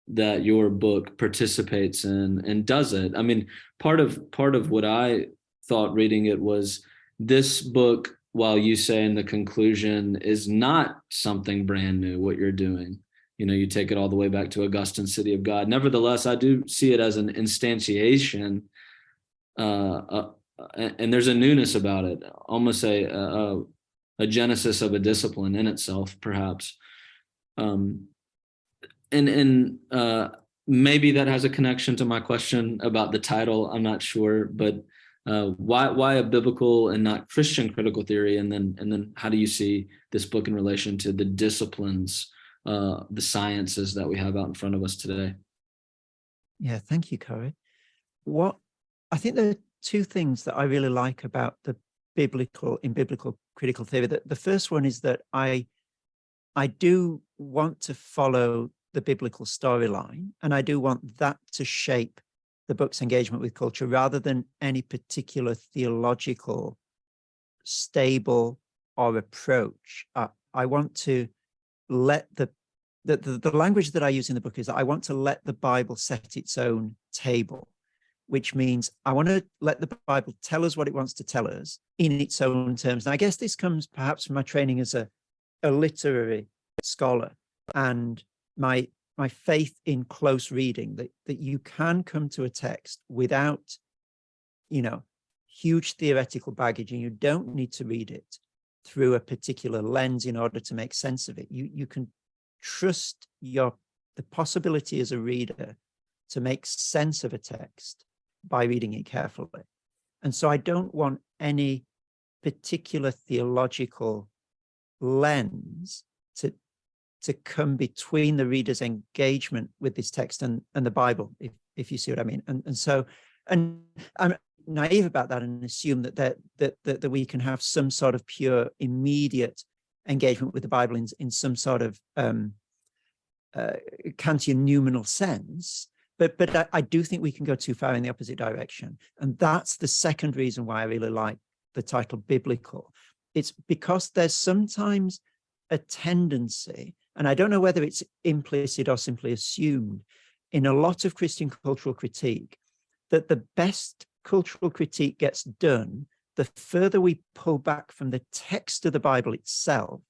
that your book participates in, and does it? I mean, part of what I thought reading it was, this book, while you say in the conclusion, is not something brand new, what you're doing. You take it all the way back to Augustine's City of God. Nevertheless, I do see it as an instantiation, and there's a newness about it, almost a genesis of a discipline in itself, perhaps. And maybe that has a connection to my question about the title. I'm not sure, but why a biblical and not Christian critical theory? And then how do you see this book in relation to the disciplines, the sciences that we have out in front of us today? Yeah, thank you, Corey. I think there are two things that I really like about the biblical critical theory. The first one is that I do want to follow the biblical storyline, and I do want that to shape the book's engagement with culture, rather than any particular theological stable or approach. I want to let the language that I use in the book is that I want to let the Bible set its own table, which means I want to let the Bible tell us what it wants to tell us in its own terms. And I guess this comes perhaps from my training as a literary scholar, and my faith in close reading, that you can come to a text without, huge theoretical baggage, and you don't need to read it through a particular lens in order to make sense of it. You can trust the possibility as a reader to make sense of a text by reading it carefully. And so I don't want any particular theological lens to come between the reader's engagement with this text and the Bible, if you see what I mean. And so I'm naive about that and assume that we can have some sort of pure immediate engagement with the Bible in some sort of Kantian noumenal sense. But I do think we can go too far in the opposite direction. And that's the second reason why I really like the title biblical. It's because there's sometimes a tendency, and I don't know whether it's implicit or simply assumed, in a lot of Christian cultural critique, that the best cultural critique gets done the further we pull back from the text of the Bible itself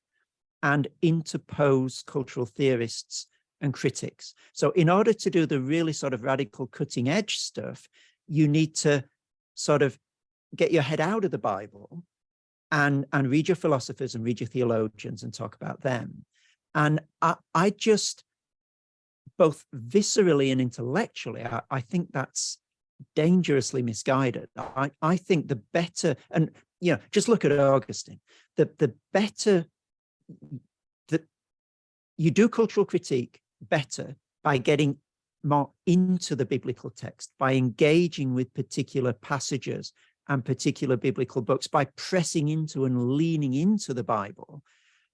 and interpose cultural theorists and critics. So in order to do the really sort of radical cutting edge stuff, you need to sort of get your head out of the Bible and read your philosophers and read your theologians and talk about them. And I just, both viscerally and intellectually, I think that's dangerously misguided. I think the better, and just look at Augustine, the better that you do cultural critique better by getting more into the biblical text, by engaging with particular passages and particular biblical books, by pressing into and leaning into the Bible,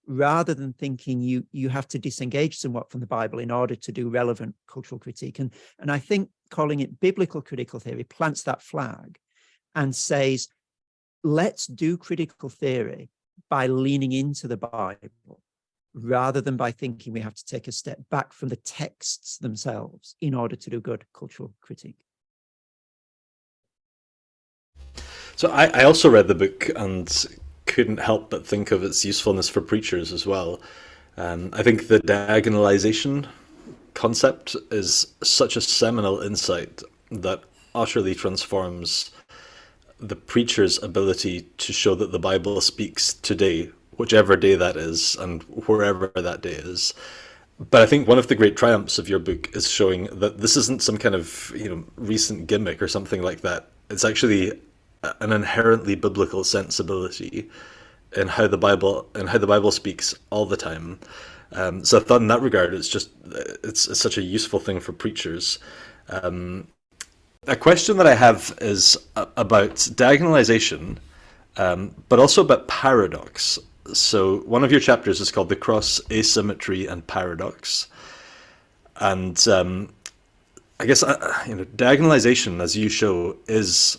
rather than thinking you have to disengage somewhat from the Bible in order to do relevant cultural critique. And I think calling it biblical critical theory plants that flag and says, let's do critical theory by leaning into the Bible, rather than by thinking we have to take a step back from the texts themselves in order to do good cultural critique. So I also read the book and couldn't help but think of its usefulness for preachers as well. I think the diagonalization concept is such a seminal insight that utterly transforms the preacher's ability to show that the Bible speaks today, whichever day that is and wherever that day is. But I think one of the great triumphs of your book is showing that this isn't some kind of, recent gimmick or something like that. It's actually an inherently biblical sensibility in how the Bible speaks all the time. So I thought in that regard, it's such a useful thing for preachers. A question that I have is about diagonalization, but also about paradox. So one of your chapters is called The Cross, Asymmetry and Paradox. And I guess, diagonalization, as you show, is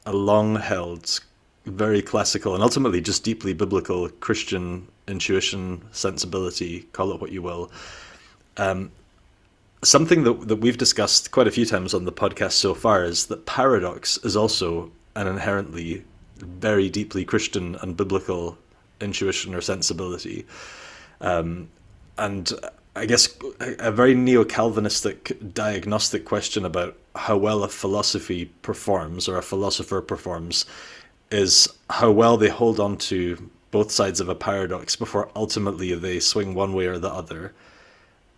a long-held, very classical, and ultimately just deeply biblical Christian intuition, sensibility, call it what you will. Something that we've discussed quite a few times on the podcast so far is that paradox is also an inherently very deeply Christian and biblical intuition or sensibility. And I guess a very neo-Calvinistic diagnostic question about how well a philosophy performs or a philosopher performs is how well they hold on to both sides of a paradox before ultimately they swing one way or the other.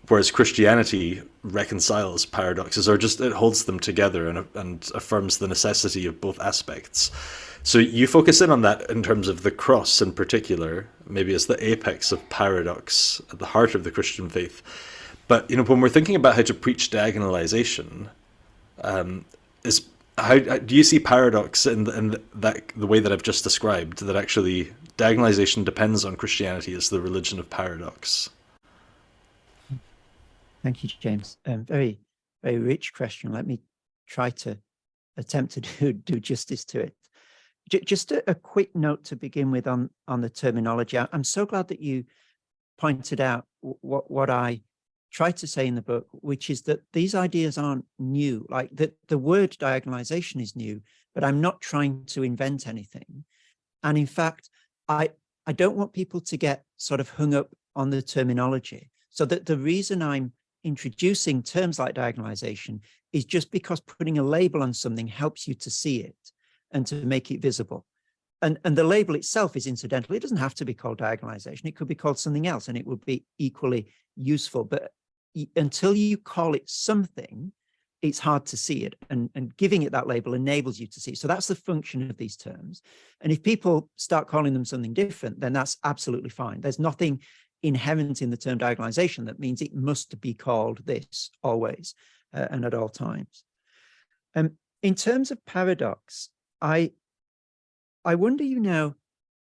Whereas Christianity reconciles paradoxes, or just it holds them together and affirms the necessity of both aspects. So you focus in on that in terms of the cross in particular, maybe as the apex of paradox at the heart of the Christian faith. But when we're thinking about how to preach diagonalization, how do you see paradox in the way that I've just described? That actually diagonalization depends on Christianity as the religion of paradox. Thank you, James. Very, very rich question. Let me try to attempt to do justice to it. Just a quick note to begin with on the terminology. I'm so glad that you pointed out what I tried to say in the book, which is that these ideas aren't new. Like the word diagonalization is new, but I'm not trying to invent anything. And in fact, I don't want people to get sort of hung up on the terminology. So that the reason I'm introducing terms like diagonalization is just because putting a label on something helps you to see it and to make it visible. And the label itself is incidental. It doesn't have to be called diagonalization. It could be called something else and it would be equally useful. But until you call it something, it's hard to see it. And giving it that label enables you to see. So that's the function of these terms. And if people start calling them something different, then that's absolutely fine. There's nothing inherent in the term diagonalization that means it must be called this always and at all times. In terms of paradox, I wonder,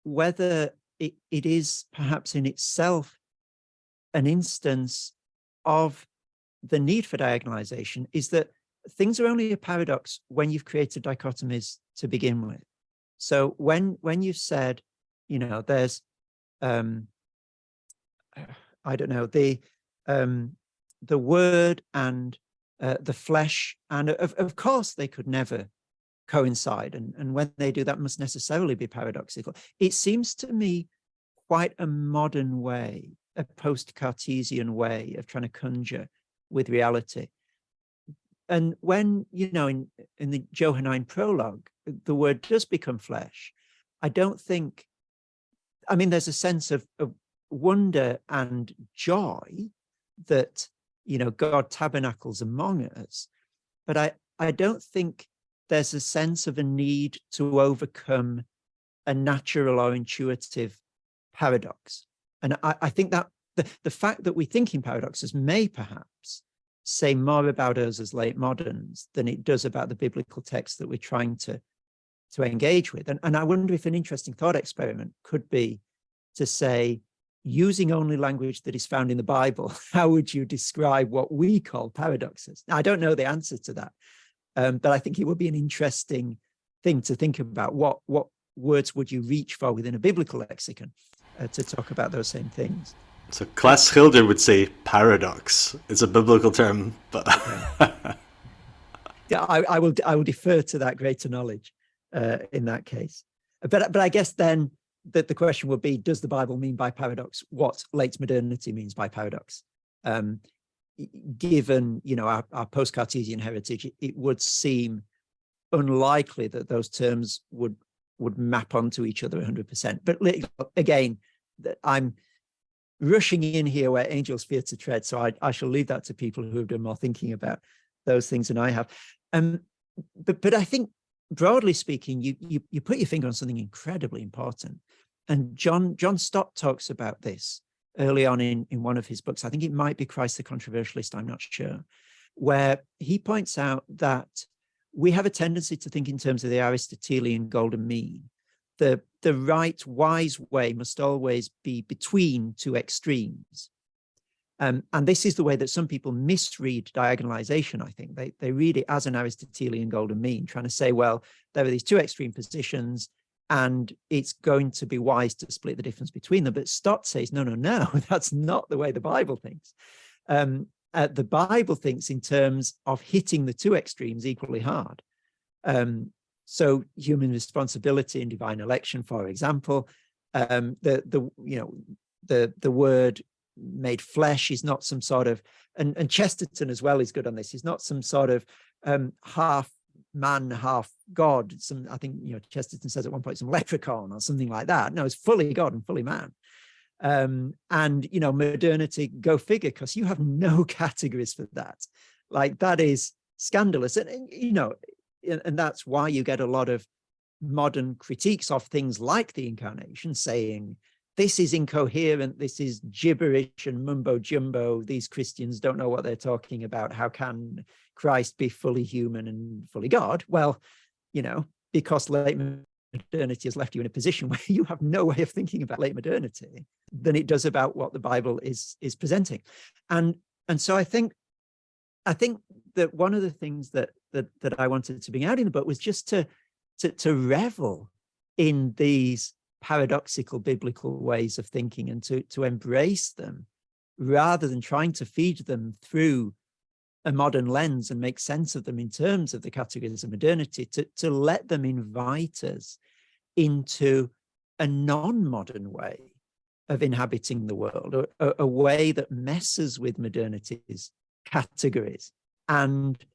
whether it is perhaps in itself an instance of the need for diagonalization, is that things are only a paradox when you've created dichotomies to begin with. So when you've said, there's I don't know, the word and the flesh, and of course they could never coincide, and when they do, that must necessarily be paradoxical. It seems to me quite a modern way, a post-Cartesian way of trying to conjure with reality. And when, in the Johannine prologue, the word does become flesh, I don't think, there's a sense of wonder and joy that, God tabernacles among us. But I don't think there's a sense of a need to overcome a natural or intuitive paradox. And I think that the fact that we think in paradoxes may perhaps say more about us as late moderns than it does about the biblical text that we're trying to engage with. And I wonder if an interesting thought experiment could be to say, using only language that is found in the Bible, how would you describe what we call paradoxes? Now, I don't know the answer to that, but I think it would be an interesting thing to think about. What words would you reach for within a biblical lexicon to talk about those same things? So Klaas Schilder would say paradox. It's a biblical term, but yeah, I will defer to that greater knowledge in that case. But I guess then that the question would be, does the Bible mean by paradox what late modernity means by paradox? Given, you know, our post-Cartesian heritage, it would seem unlikely that those terms would map onto each other 100%. But again, I'm rushing in here where angels fear to tread, so I shall leave that to people who have done more thinking about those things than I have. But I think, broadly speaking, you put your finger on something incredibly important. And John Stott talks about this early on in one of his books. I think it might be Christ the Controversialist, I'm not sure, where he points out that we have a tendency to think in terms of the Aristotelian golden mean. The right, wise way must always be between two extremes. And this is the way that some people misread diagonalization, I think. They read it as an Aristotelian golden mean, trying to say, well, there are these two extreme positions, and it's going to be wise to split the difference between them. But Stott says, no, that's not the way the Bible thinks. The Bible thinks in terms of hitting the two extremes equally hard. So human responsibility and divine election, for example, the word made flesh is not some sort of, and Chesterton as well is good on this, is not some sort of half man, half God. I think, you know, Chesterton says at one point some leprechaun or something like that. No, it's fully God and fully man. And, you know, modernity, go figure, because you have no categories for that. Like, that is scandalous. And you know, and that's why you get a lot of modern critiques of things like the incarnation saying, this is incoherent, this is gibberish and mumbo jumbo, these Christians don't know what they're talking about, how can Christ be fully human and fully God? Well, you know, because late modernity has left you in a position where you have no way of thinking about late modernity than it does about what the Bible is presenting. And so I think that one of the things that I wanted to bring out in the book was just to revel in these paradoxical biblical ways of thinking and to embrace them rather than trying to feed them through a modern lens and make sense of them in terms of the categories of modernity, to let them invite us into a non-modern way of inhabiting the world, a way that messes with modernity's categories and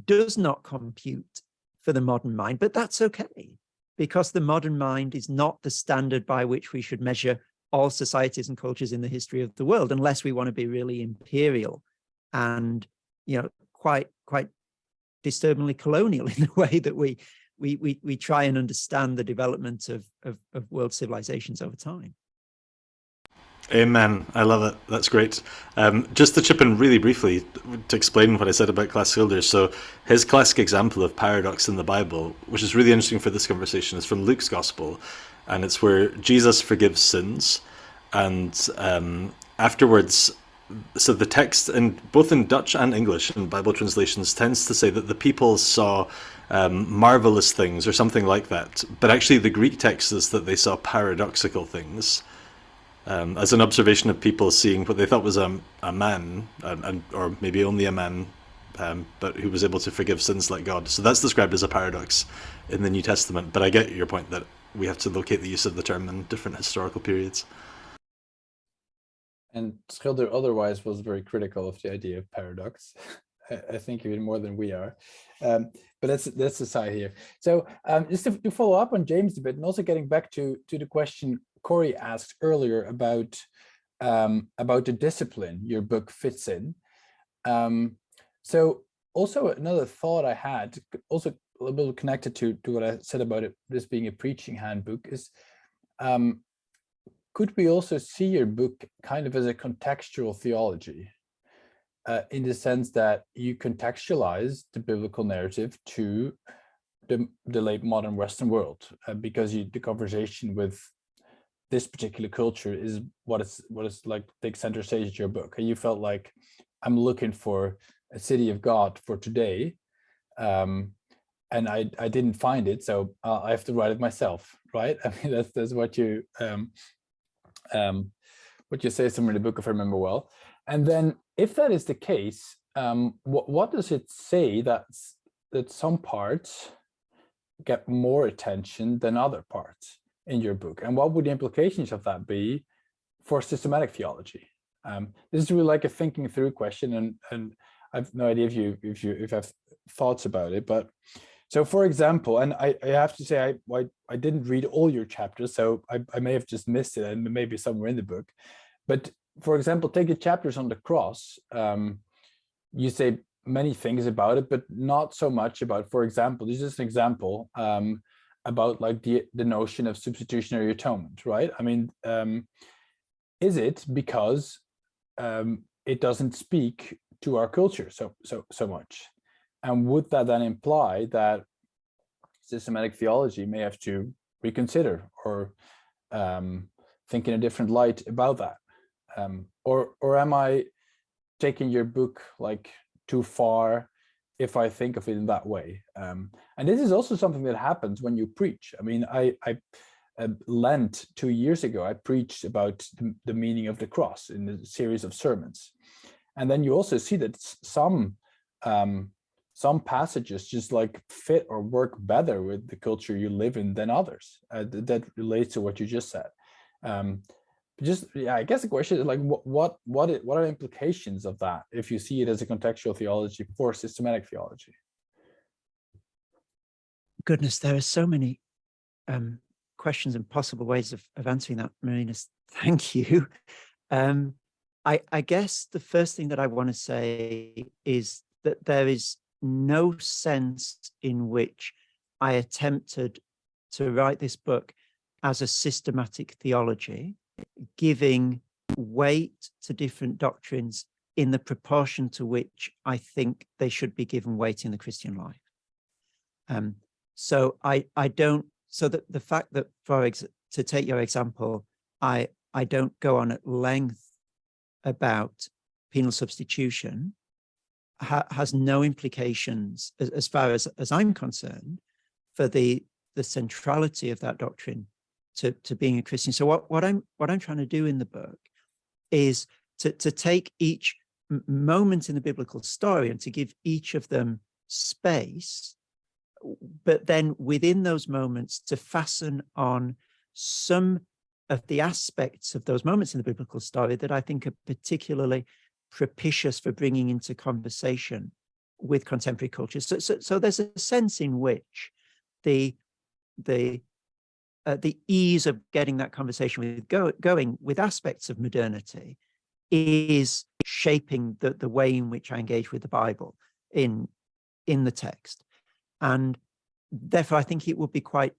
does not compute for the modern mind. But that's okay, because the modern mind is not the standard by which we should measure all societies and cultures in the history of the world, unless we want to be really imperial and, you know, quite disturbingly colonial in the way that we try and understand the development of world civilizations over time. Amen. I love it. That's great. Just to chip in really briefly to explain what I said about Klaas Schilder. So his classic example of paradox in the Bible, which is really interesting for this conversation, is from Luke's Gospel. And it's where Jesus forgives sins. And afterwards, so the text, both in Dutch and English in Bible translations, tends to say that the people saw marvelous things or something like that. But actually the Greek text is that they saw paradoxical things. As an observation of people seeing what they thought was a man, or maybe only a man, but who was able to forgive sins like God. So that's described as a paradox in the New Testament. But I get your point that we have to locate the use of the term in different historical periods. And Schilder otherwise was very critical of the idea of paradox. I think even more than we are. But that's aside here. So just to follow up on James a bit, and also getting back to the question Corey asked earlier about the discipline your book fits in. So also another thought I had, also a little bit connected to what I said about it, this being a preaching handbook, is could we also see your book kind of as a contextual theology, in the sense that you contextualize the biblical narrative to the late modern Western world, because the conversation with this particular culture is what is like takes center stage at your book. And you felt like, I'm looking for a city of God for today, and I didn't find it, so I have to write it myself, right? I mean, that's what you say somewhere in the book, if I remember well. And then, if that is the case, what does it say that some parts get more attention than other parts in your book, and what would the implications of that be for systematic theology? This is really like a thinking through question, and I've no idea if you have thoughts about it. But so, for example, and I have to say I didn't read all your chapters, so I may have just missed it, and maybe somewhere in the book. But for example, take the chapters on the cross. You say many things about it, but not so much about, for example, this is an example about like the notion of substitutionary atonement, right? I mean, is it because it doesn't speak to our culture so much? And would that then imply that systematic theology may have to reconsider or think in a different light about that? Or am I taking your book like too far if I think of it in that way? And this is also something that happens when you preach. I mean, I Lent 2 years ago, I preached about the meaning of the cross in a series of sermons. And then you also see that some passages just like fit or work better with the culture you live in than others. That relates to what you just said. I guess the question is like, what are the implications of that if you see it as a contextual theology for systematic theology? Goodness, there are so many questions and possible ways of answering that, Marinus. Thank you. I guess the first thing that I want to say is that there is no sense in which I attempted to write this book as a systematic theology, giving weight to different doctrines in the proportion to which I think they should be given weight in the Christian life. So I don't, so that the fact that, to take your example, I don't go on at length about penal substitution has no implications as far as I'm concerned for the centrality of that doctrine to being a Christian. So what I'm trying to do in the book is to take each moment in the biblical story and to give each of them space, but then within those moments to fasten on some of the aspects of those moments in the biblical story that I think are particularly propitious for bringing into conversation with contemporary cultures. So there's a sense in which the ease of getting that conversation going with aspects of modernity is shaping the way in which I engage with the Bible in the text. And therefore, I think it would be quite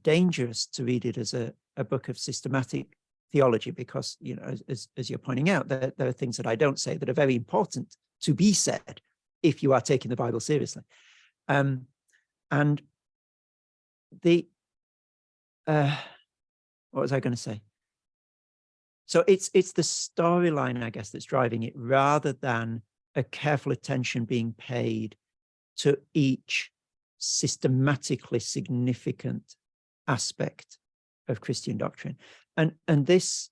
dangerous to read it as a book of systematic theology, because, you know, as you're pointing out, there are things that I don't say that are very important to be said if you are taking the Bible seriously. And the what was I going to say? So it's the storyline, I guess, that's driving it, rather than a careful attention being paid to each systematically significant aspect of Christian doctrine. And this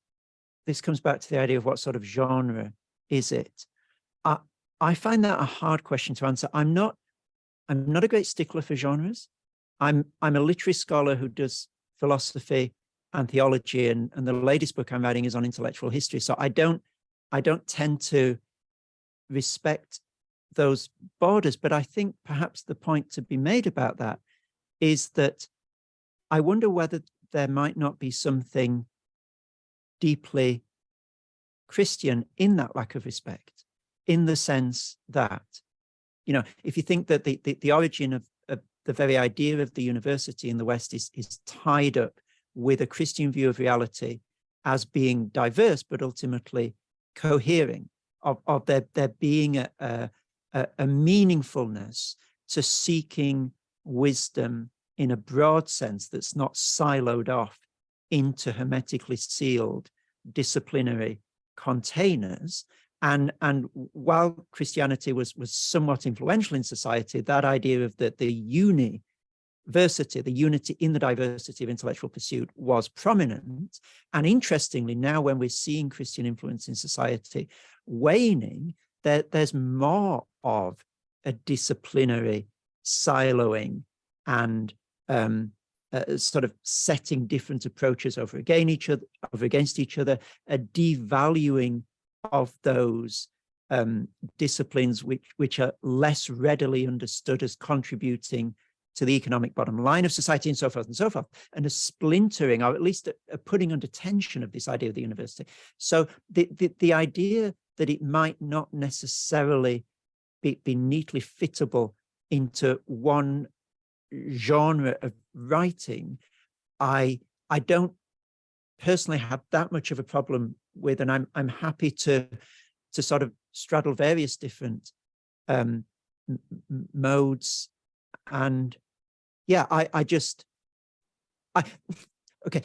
comes back to the idea of what sort of genre is it? I find that a hard question to answer. I'm not a great stickler for genres. I'm a literary scholar who does philosophy and theology, and the latest book I'm writing is on intellectual history. So I don't tend to respect those borders, but I think perhaps the point to be made about that is that I wonder whether there might not be something deeply Christian in that lack of respect, in the sense that, you know, if you think that the origin of the very idea of the university in the West is tied up with a Christian view of reality as being diverse, but ultimately cohering, of there being a meaningfulness to seeking wisdom in a broad sense that's not siloed off into hermetically sealed disciplinary containers. And while Christianity was somewhat influential in society, that idea of the university, the unity in the diversity of intellectual pursuit was prominent. And interestingly, now when we're seeing Christian influence in society waning, there's more of a disciplinary siloing and sort of setting different approaches over against each other, a devaluing of those disciplines which are less readily understood as contributing to the economic bottom line of society, and so forth and so forth, and a splintering, or at least a putting under tension of this idea of the university. So the idea that it might not necessarily be neatly fittable into one genre of writing, I don't personally have that much of a problem with, and I'm happy to sort of straddle various different modes. And yeah, okay.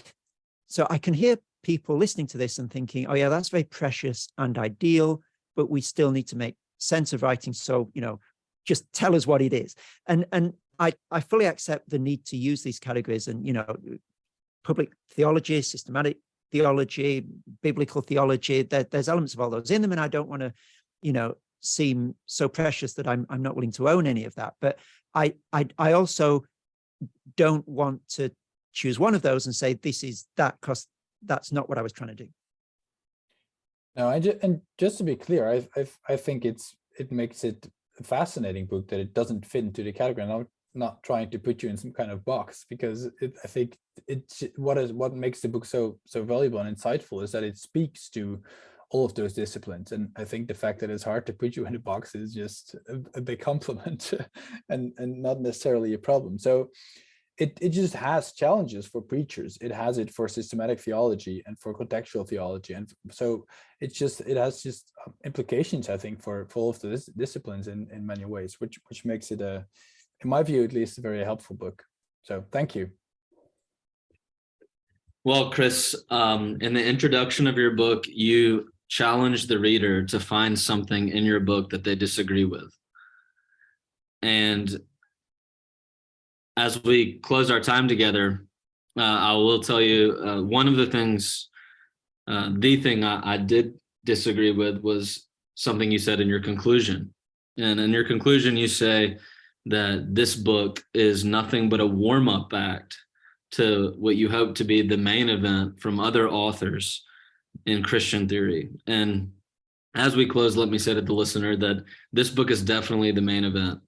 So I can hear people listening to this and thinking, oh yeah, that's very precious and ideal, but we still need to make sense of writing. So, just tell us what it is. And I fully accept the need to use these categories, and, public theology, systematic theology, biblical theology, there's elements of all those in them. And I don't want to, seem so precious that I'm not willing to own any of that. But I also don't want to choose one of those and say this is that, because that's not what I was trying to do. No, and just to be clear, I think it makes it a fascinating book that it doesn't fit into the category. I'm not trying to put you in some kind of box, because I think what makes the book so valuable and insightful is that it speaks to all of those disciplines. And I think the fact that it's hard to put you in a box is just a big compliment and not necessarily a problem. So it just has challenges for preachers. It has it for systematic theology and for contextual theology. And so it has just implications, I think, for all of the disciplines in many ways, which makes it in my view, at least, a very helpful book. So thank you. Well, Chris, in the introduction of your book, you challenged the reader to find something in your book that they disagree with. And as we close our time together, I will tell you one of the things, the thing I did disagree with was something you said in your conclusion. And in your conclusion, you say that this book is nothing but a warm-up act to what you hope to be the main event from other authors in Christian theory. And as we close, let me say to the listener that this book is definitely the main event.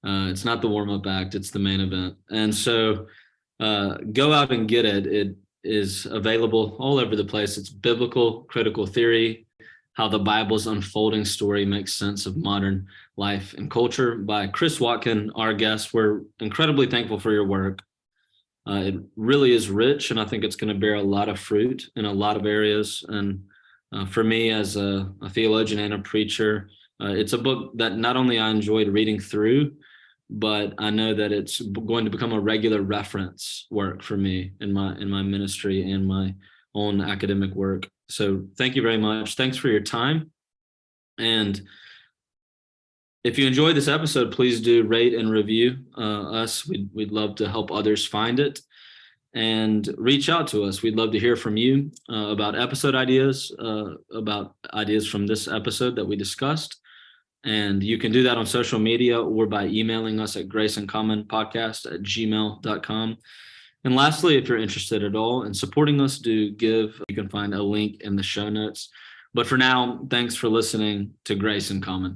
It's not the warm-up act, it's the main event. And so go out and get it. It is available all over the place. It's Biblical Critical Theory, How the Bible's Unfolding Story Makes Sense of Modern Life and Culture, by Chris Watkin, our guest. We're incredibly thankful for your work. It really is rich, and I think it's going to bear a lot of fruit in a lot of areas. And for me, as a theologian and a preacher, it's a book that not only I enjoyed reading through, but I know that it's going to become a regular reference work for me in my ministry and my own academic work. So thank you very much. Thanks for your time. And if you enjoyed this episode, please do rate and review us. We'd love to help others find it, and reach out to us. We'd love to hear from you about episode ideas, about ideas from this episode that we discussed. And you can do that on social media or by emailing us at graceandcommonpodcast@gmail.com. And lastly, if you're interested at all in supporting us, do give. You can find a link in the show notes. But for now, thanks for listening to Grace in Common.